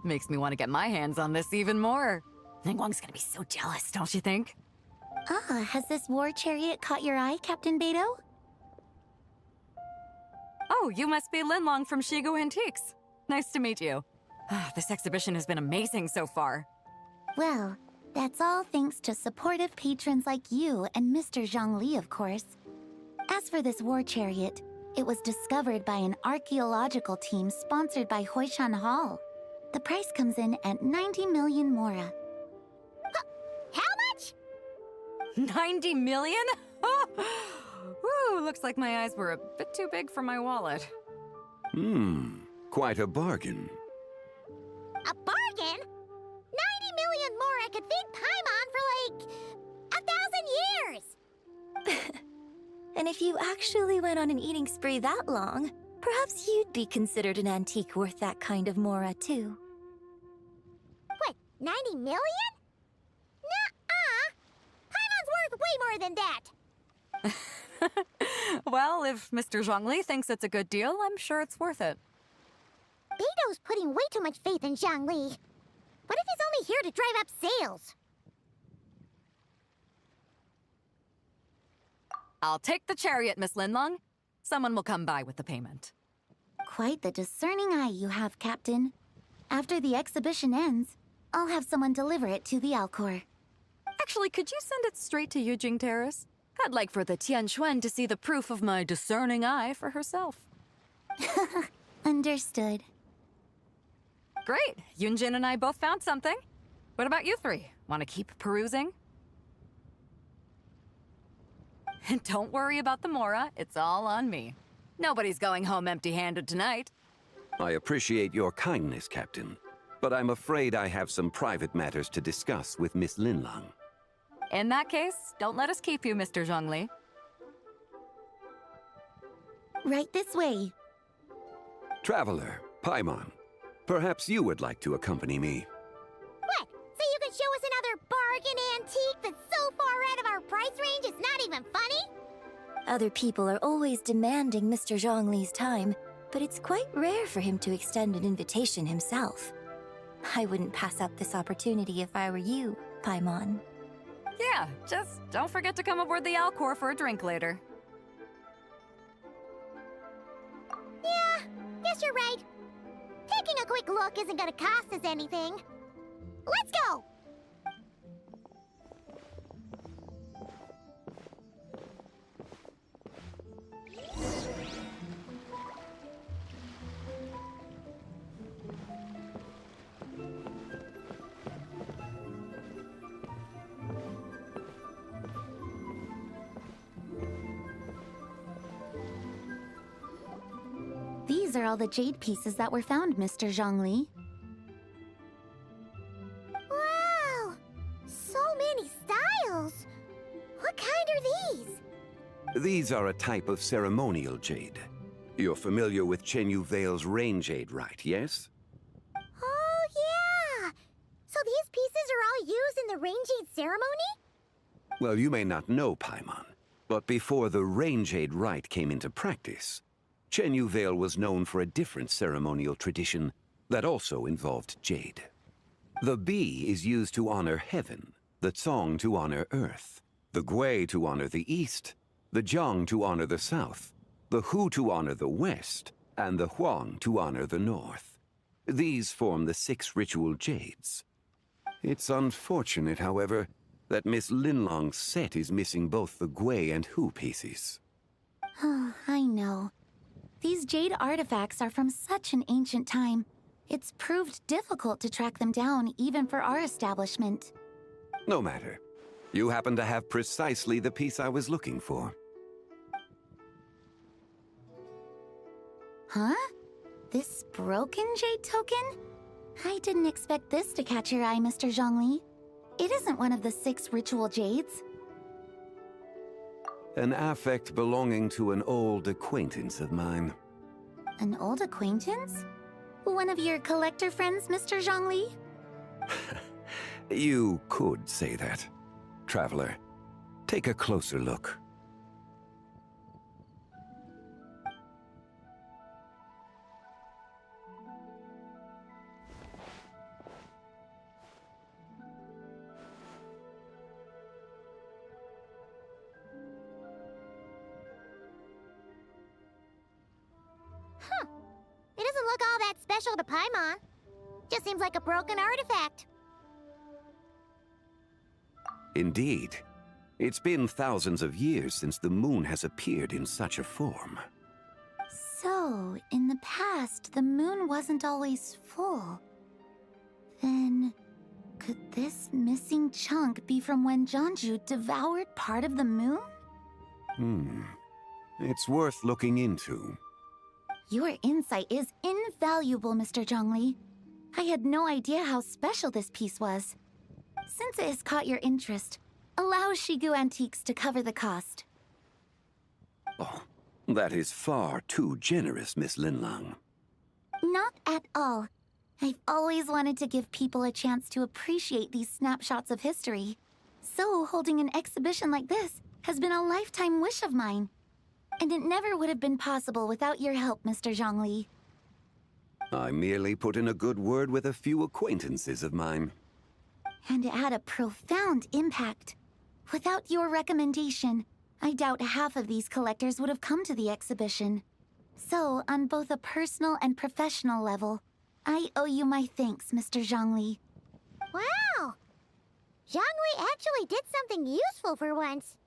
Makes me want to get my hands on this even more. Ningguang's gonna be so jealous, don't you think? Ah, has this war chariot caught your eye, Captain Beto? Oh, you must be Linlong from Seige Antiques. Nice to meet you. This exhibition has been amazing so far. Well, that's all thanks to supportive patrons like you and Mr. Zhongli, of course. As for this war chariot, it was discovered by an archaeological team sponsored by Hoishan Hall. The price comes in at 90 million Mora. How much? 90 million? Woo, looks like my eyes were a bit too big for my wallet. Quite a bargain. A bargain? 90 million Mora could feed Paimon for like 1,000 years! And if you actually went on an eating spree that long, perhaps you'd be considered an antique worth that kind of Mora, too. 90 million? Nuh-uh! Paimon's worth way more than that! Well, if Mr. Zhongli thinks it's a good deal, I'm sure it's worth it. Beto's putting way too much faith in Zhongli. What if he's only here to drive up sales? I'll take the chariot, Miss Linlong. Someone will come by with the payment. Quite the discerning eye you have, Captain. After the exhibition ends, I'll have someone deliver it to the Alcor. Actually, could you send it straight to Yujing Terrace? I'd like for the Tianquan to see the proof of my discerning eye for herself. Understood. Great. Yunjin and I both found something. What about you three? Want to keep perusing? And don't worry about the Mora. It's all on me. Nobody's going home empty-handed tonight. I appreciate your kindness, Captain, but I'm afraid I have some private matters to discuss with Miss Linlong. In that case, don't let us keep you, Mr. Zhongli. Right this way. Traveler, Paimon, perhaps you would like to accompany me. What? So you can show us another bargain antique that's so far out of our price range it's not even funny? Other people are always demanding Mr. Zhongli's time, but it's quite rare for him to extend an invitation himself. I wouldn't pass up this opportunity if I were you, Paimon. Yeah, just don't forget to come aboard the Alcor for a drink later. Yeah, guess you're right. Taking a quick look isn't gonna cost us anything. Let's go! These are all the jade pieces that were found, Mr. Zhongli. Wow! So many styles! What kind are these? These are a type of ceremonial jade. You're familiar with Chenyu Vale's rain jade, right, yes? Oh, yeah! So these pieces are all used in the rain jade ceremony? Well, you may not know, Paimon, but before the rain jade rite came into practice, Chenyu Vale was known for a different ceremonial tradition that also involved jade. The bee is used to honor heaven, the Tsong to honor earth, the Gui to honor the east, the Jiang to honor the south, the Hu to honor the west, and the Huang to honor the north. These form the 6 ritual jades. It's unfortunate, however, that Miss Linlong's set is missing both the Gui and Hu pieces. Oh, I know. These jade artifacts are from such an ancient time. It's proved difficult to track them down, even for our establishment. No matter. You happen to have precisely the piece I was looking for. Huh? This broken jade token? I didn't expect this to catch your eye, Mr. Zhongli. It isn't one of the 6 ritual jades. An affect belonging to an old acquaintance of mine. An old acquaintance? One of your collector friends, Mr. Zhongli? You could say that. Traveler, take a closer look. It doesn't look all that special to Paimon. Just seems like a broken artifact. Indeed. It's been thousands of years since the moon has appeared in such a form. So, in the past, the moon wasn't always full. Then, could this missing chunk be from when Jianzhu devoured part of the moon? It's worth looking into. Your insight is invaluable, Mr. Zhongli. I had no idea how special this piece was. Since it has caught your interest, allow Shigu Antiques to cover the cost. Oh, that is far too generous, Miss Linlong. Not at all. I've always wanted to give people a chance to appreciate these snapshots of history. So, holding an exhibition like this has been a lifetime wish of mine. And it never would have been possible without your help, Mr. Zhongli. I merely put in a good word with a few acquaintances of mine. And it had a profound impact. Without your recommendation, I doubt half of these collectors would have come to the exhibition. So, on both a personal and professional level, I owe you my thanks, Mr. Zhongli. Wow! Zhongli actually did something useful for once.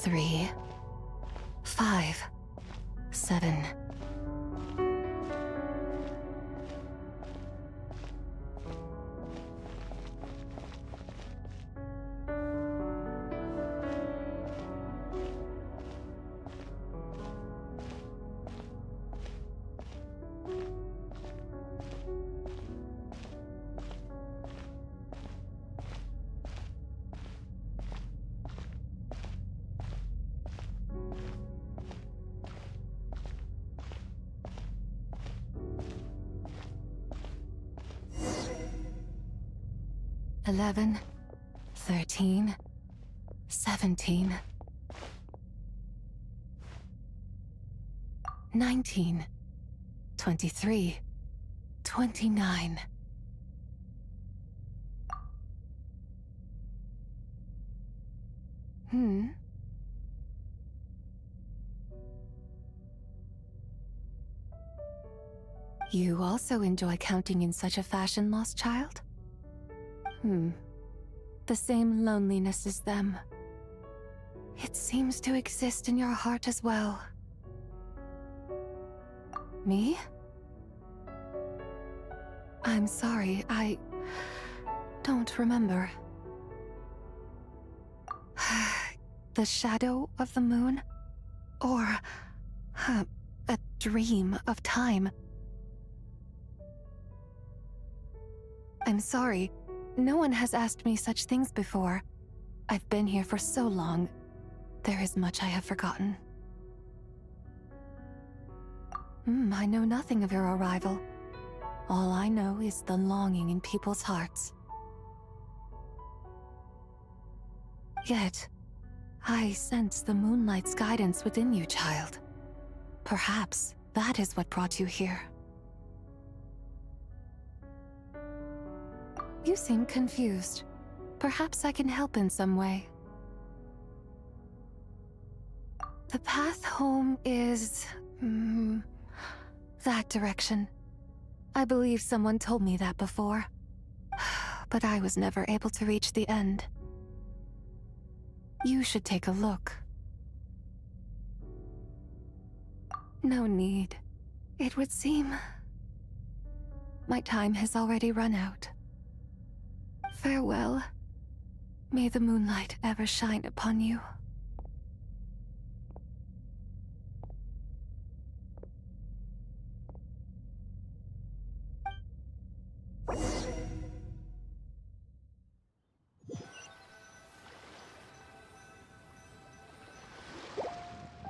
Three, 5, 7. Eleven, 13, 17, 19, 23, 29. You also enjoy counting in such a fashion, lost child? The same loneliness as them. It seems to exist in your heart as well. Me? I'm sorry, I don't remember. The shadow of the moon? Or a dream of time? I'm sorry. No one has asked me such things before. I've been here for so long. There is much I have forgotten. I know nothing of your arrival. All I know is the longing in people's hearts. Yet, I sense the moonlight's guidance within you, child. Perhaps that is what brought you here. You seem confused. Perhaps I can help in some way. The path home is... that direction. I believe someone told me that before. But I was never able to reach the end. You should take a look. No need. It would seem... my time has already run out. Farewell. May the moonlight ever shine upon you.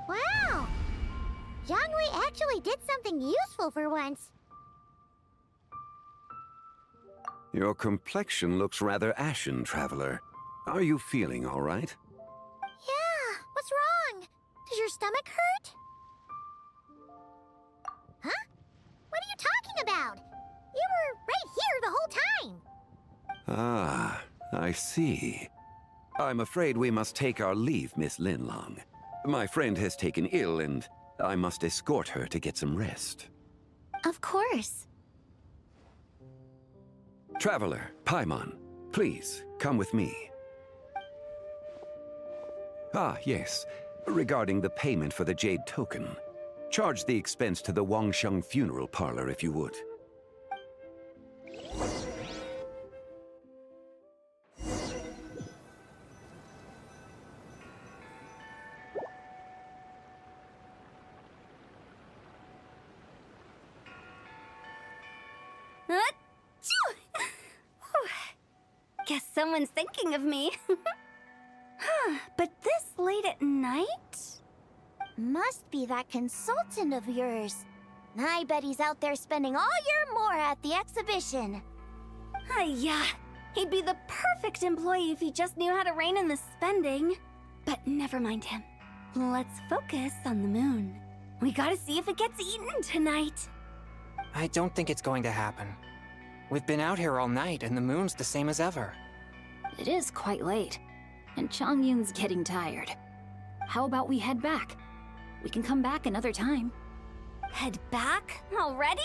Wow! Zhongli actually did something useful for once. Your complexion looks rather ashen, traveler. Are you feeling all right? Yeah, Ah, I see. I'm afraid we must take our leave, Miss Linlong. My friend has taken ill, and I must escort her to get some rest. Of course. Traveler, Paimon, please, come with me. Ah, yes. Regarding the payment for the Jade Token. Charge the expense to the Wangsheng Funeral Parlor if you would. Guess someone's thinking of me. But this late at night? Must be that consultant of yours. I bet he's out there spending all year more at the exhibition. Yeah, he'd be the perfect employee if he just knew how to rein in the spending. But never mind him. Let's focus on the moon. We gotta see if it gets eaten tonight. I don't think it's going to happen. We've been out here all night, and the moon's the same as ever. It is quite late, and Chongyun's getting tired. How about we head back? We can come back another time. Head back? Already?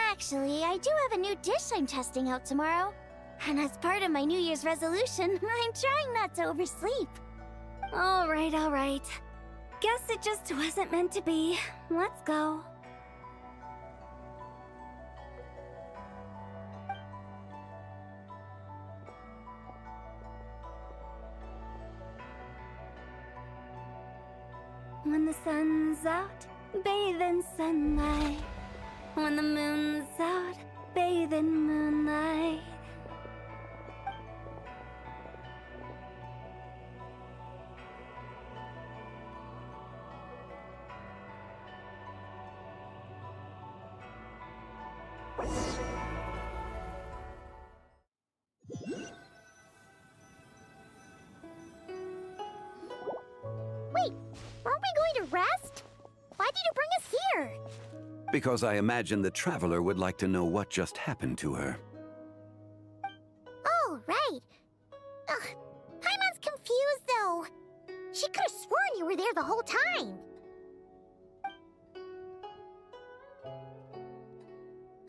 Actually, I do have a new dish I'm testing out tomorrow. And as part of my New Year's resolution, I'm trying not to oversleep. All right. Guess it just wasn't meant to be. Let's go. When the sun's out, bathe in sunlight. When the moon's out, bathe in moonlight. Wait, weren't we going to rest? Why did you bring us here? Because I imagine the Traveler would like to know what just happened to her. Oh, right. Ugh, Paimon's confused, though. She could have sworn you were there the whole time.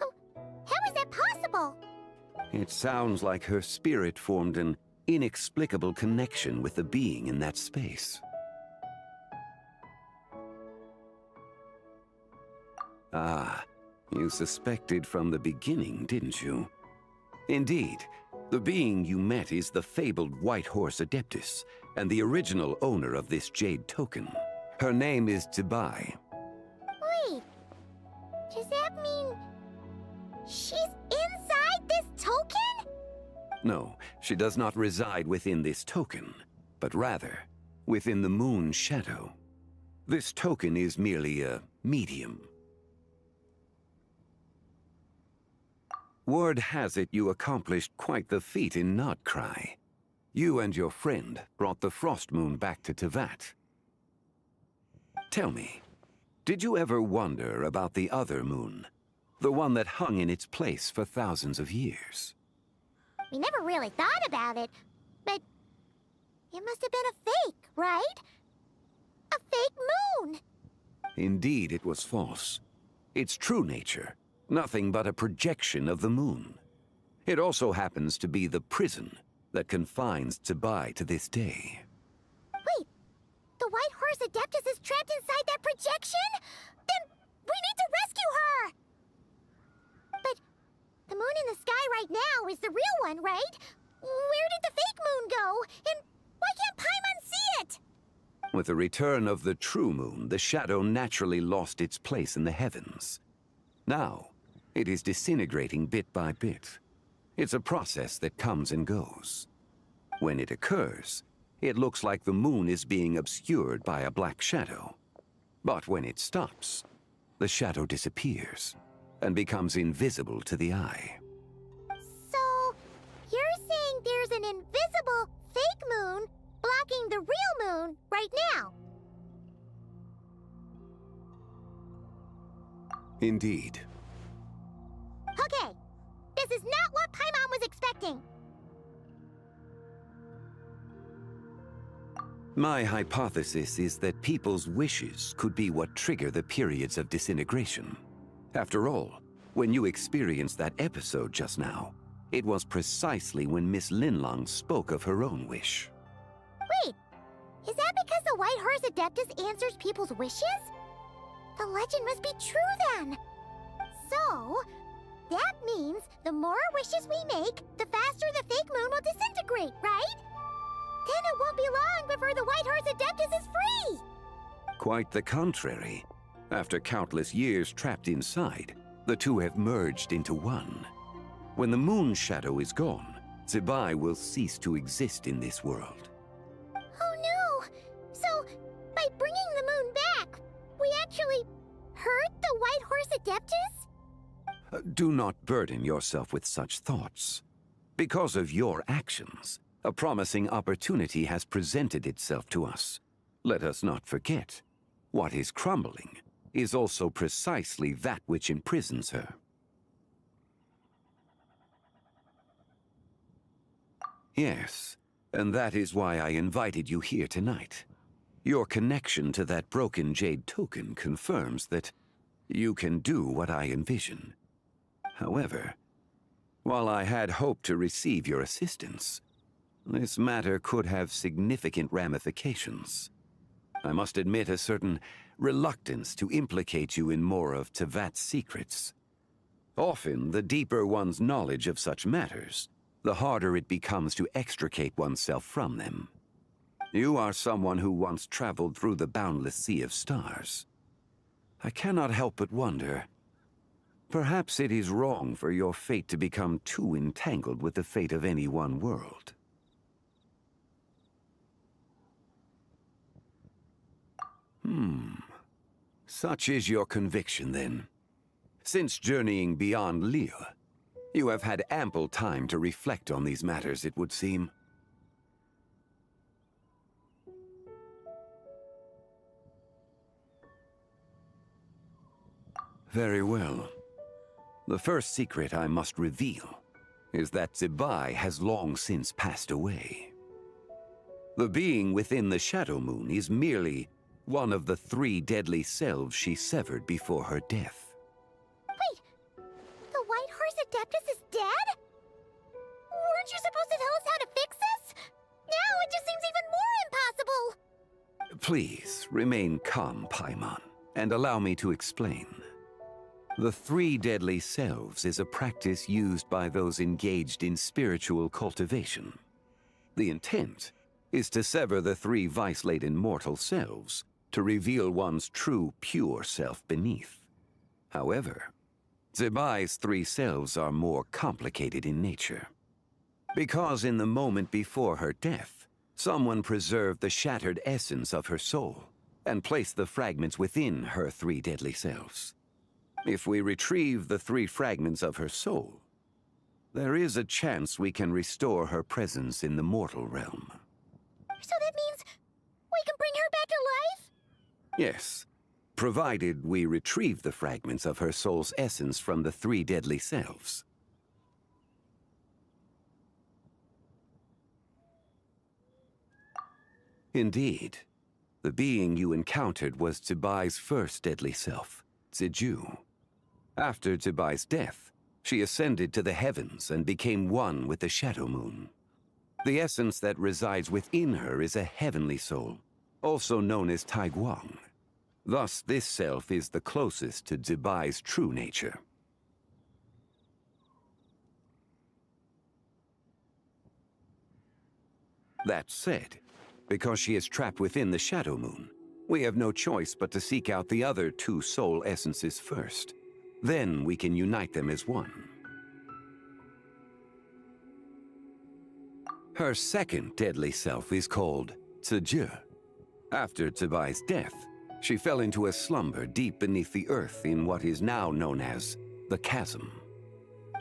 Oh, how is that possible? It sounds like her spirit formed an inexplicable connection with the being in that space. Ah, you suspected from the beginning, didn't you? Indeed, the being you met is the fabled White Horse Adeptus, and the original owner of this Jade Token. Her name is Tibai. Wait, does that mean she's inside this token? No, she does not reside within this token, but rather within the moon's shadow. This token is merely a medium. Word has it you accomplished quite the feat in Notcry. You and your friend brought the Frost Moon back to Tevat. Tell me, did you ever wonder about the other moon? The one that hung in its place for thousands of years? We never really thought about it, but it must have been a fake, right? A fake moon! Indeed, it was false. Its true nature, nothing but a projection of the moon. It also happens to be the prison that confines Tibai to this day. Wait, the White Horse Adeptus is trapped inside that projection? Then we need to rescue her! But the moon in the sky right now is the real one, right? Where did the fake moon go? And why can't Paimon see it? With the return of the true moon, the shadow naturally lost its place in the heavens. Now, it is disintegrating bit by bit. It's a process that comes and goes. When it occurs, it looks like the moon is being obscured by a black shadow. But when it stops, the shadow disappears and becomes invisible to the eye. So, you're saying there's an invisible fake moon blocking the real moon right now? Indeed. Okay, this is not what Paimon was expecting. interesting. My hypothesis is that people's wishes could be what trigger the periods of disintegration. After all, when you experienced that episode just now, it was precisely when Miss Linlong spoke of her own wish. Wait, is that because the White Horse Adeptus answers people's wishes? The legend must be true then. So, that means the more wishes we make, the faster the fake moon will disintegrate, right? Then it won't be long before the White Horse Adeptus is free! Quite the contrary. After countless years trapped inside, the two have merged into one. When the moon shadow is gone, Zibai will cease to exist in this world. Oh no! So, by bringing the moon back, we actually hurt the White Horse Adeptus? Do not burden yourself with such thoughts. Because of your actions, a promising opportunity has presented itself to us. Let us not forget, what is crumbling is also precisely that which imprisons her. Yes, and that is why I invited you here tonight. Your connection to that broken jade token confirms that you can do what I envision. However, while I had hoped to receive your assistance, this matter could have significant ramifications. I must admit a certain reluctance to implicate you in more of Tevat's secrets. Often, the deeper one's knowledge of such matters, the harder it becomes to extricate oneself from them. You are someone who once traveled through the boundless sea of stars. I cannot help but wonder, perhaps it is wrong for your fate to become too entangled with the fate of any one world. Such is your conviction, then. Since journeying beyond Lille, you have had ample time to reflect on these matters, it would seem. Very well. The first secret I must reveal is that Zibai has long since passed away. The being within the Shadow Moon is merely one of the 3 deadly selves she severed before her death. Wait, the White Horse Adeptus is dead? Weren't you supposed to tell us how to fix this? Now it just seems even more impossible! Please, remain calm, Paimon, and allow me to explain. The 3 deadly selves is a practice used by those engaged in spiritual cultivation. The intent is to sever the 3 vice-laden mortal selves to reveal one's true, pure self beneath. However, Zibai's 3 selves are more complicated in nature. Because in the moment before her death, someone preserved the shattered essence of her soul and placed the fragments within her 3 deadly selves. If we retrieve the 3 fragments of her soul, there is a chance we can restore her presence in the mortal realm. So that means we can bring her back to life? Yes, provided we retrieve the fragments of her soul's essence from the 3 deadly selves. Indeed, the being you encountered was Zibai's first deadly self, Ziju. After Zibai's death, she ascended to the heavens and became one with the Shadow Moon. The essence that resides within her is a heavenly soul, also known as Taiguang. Thus, this self is the closest to Zibai's true nature. That said, because she is trapped within the Shadow Moon, we have no choice but to seek out the other 2 soul essences first. Then we can unite them as one. Her second deadly self is called Seige. After Zibai's death, she fell into a slumber deep beneath the earth in what is now known as the Chasm.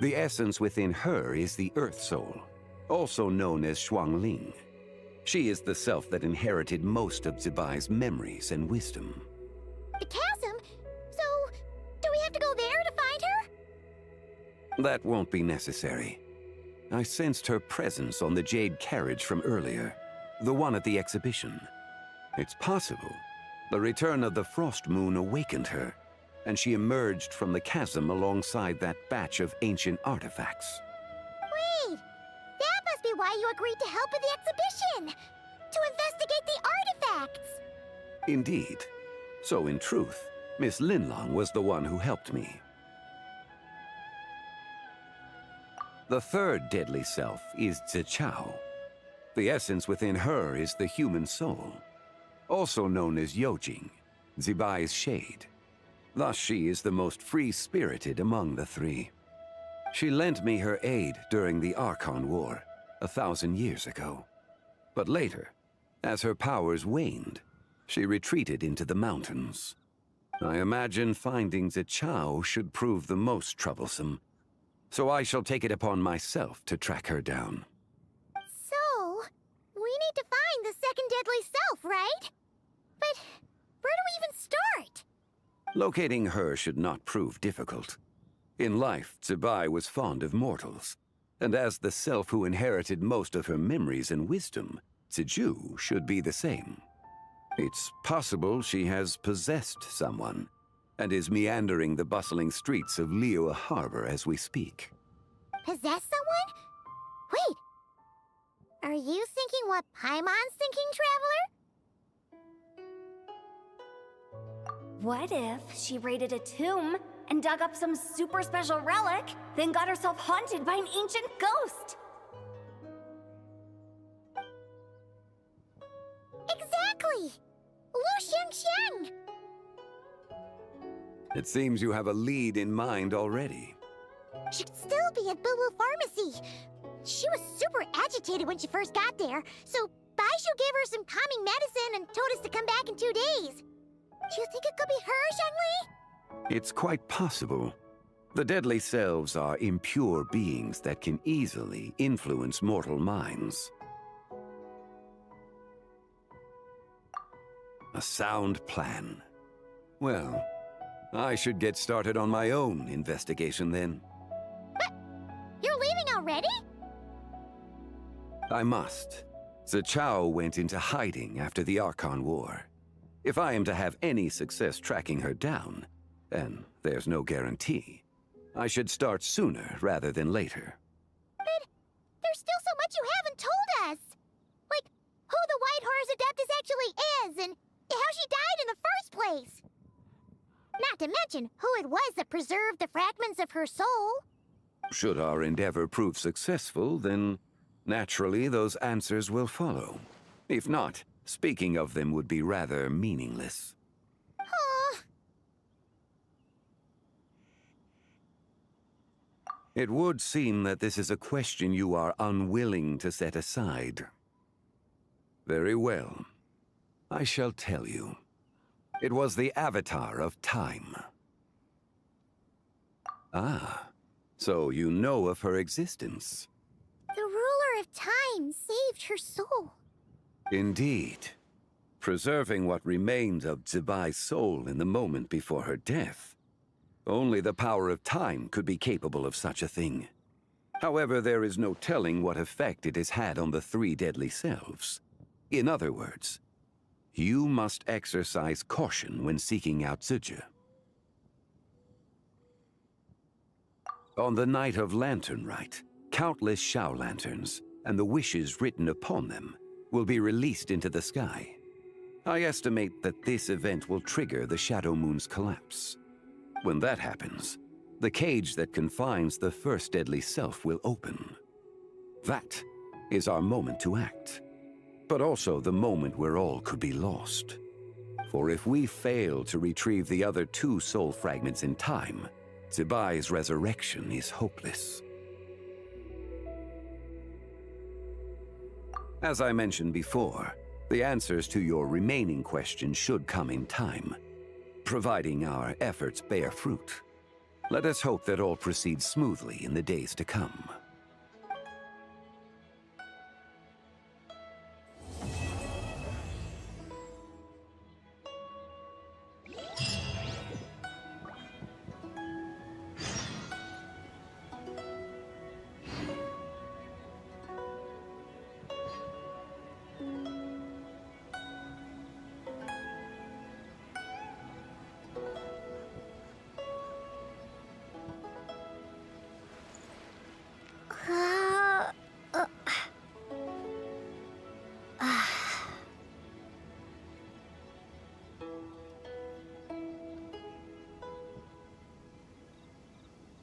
The essence within her is the Earth Soul, also known as Xuangling. She is the self that inherited most of Zibai's memories and wisdom. The chasm? So, do we have to go there to find her? That won't be necessary. I sensed her presence on the jade carriage from earlier, the one at the exhibition. It's possible the return of the frost moon awakened her, and she emerged from the chasm alongside that batch of ancient artifacts. Wait! That must be why you agreed to help with the exhibition! To investigate the artifacts! Indeed. So in truth, Miss Linlong was the one who helped me. The third deadly self is Zichao. The essence within her is the human soul, also known as Yojing, Zibai's shade. Thus she is the most free-spirited among the three. She lent me her aid during the Archon War, 1,000 years ago. But later, as her powers waned, she retreated into the mountains. I imagine finding Zichao should prove the most troublesome, so I shall take it upon myself to track her down. So, we need to find the second deadly self, right? But where do we even start? Locating her should not prove difficult. In life, Zibai was fond of mortals, and as the self who inherited most of her memories and wisdom, Ziju should be the same. It's possible she has possessed someone, and is meandering the bustling streets of Liyue Harbor as we speak. Possess someone? Wait! Are you thinking what Paimon's thinking, Traveler? What if she raided a tomb and dug up some super special relic, then got herself haunted by an ancient ghost? Exactly! Lu Xiangxiang! It seems you have a lead in mind already. She'd still be at Boo Boo Pharmacy. She was super agitated when she first got there, so Baishu gave her some calming medicine and told us to come back in 2 days. Do you think it could be her, Zhengli? It's quite possible. The deadly selves are impure beings that can easily influence mortal minds. A sound plan. Well, I should get started on my own investigation then. But you're leaving already? I must. Zichao went into hiding after the Archon War. If I am to have any success tracking her down, and there's no guarantee, I should start sooner rather than later. But there's still so much you haven't told us! Like, who the White Horse Adeptus actually is, and how she died in the first place! Not to mention who it was that preserved the fragments of her soul. Should our endeavor prove successful, then naturally those answers will follow. If not, speaking of them would be rather meaningless. It would seem that this is a question you are unwilling to set aside. Very well. I shall tell you. It was the Avatar of Time. Ah, so you know of her existence. The ruler of time saved her soul. Indeed. Preserving what remained of Zibai's soul in the moment before her death. Only the power of time could be capable of such a thing. However, there is no telling what effect it has had on the three deadly selves. In other words, you must exercise caution when seeking out Seige. On the night of Lantern Rite, countless Shao lanterns, and the wishes written upon them, will be released into the sky. I estimate that this event will trigger the Shadow Moon's collapse. When that happens, the cage that confines the first deadly self will open. That is our moment to act, but also the moment where all could be lost. For if we fail to retrieve the other two soul fragments in time, Zibai's resurrection is hopeless. As I mentioned before, the answers to your remaining questions should come in time, providing our efforts bear fruit. Let us hope that all proceeds smoothly in the days to come.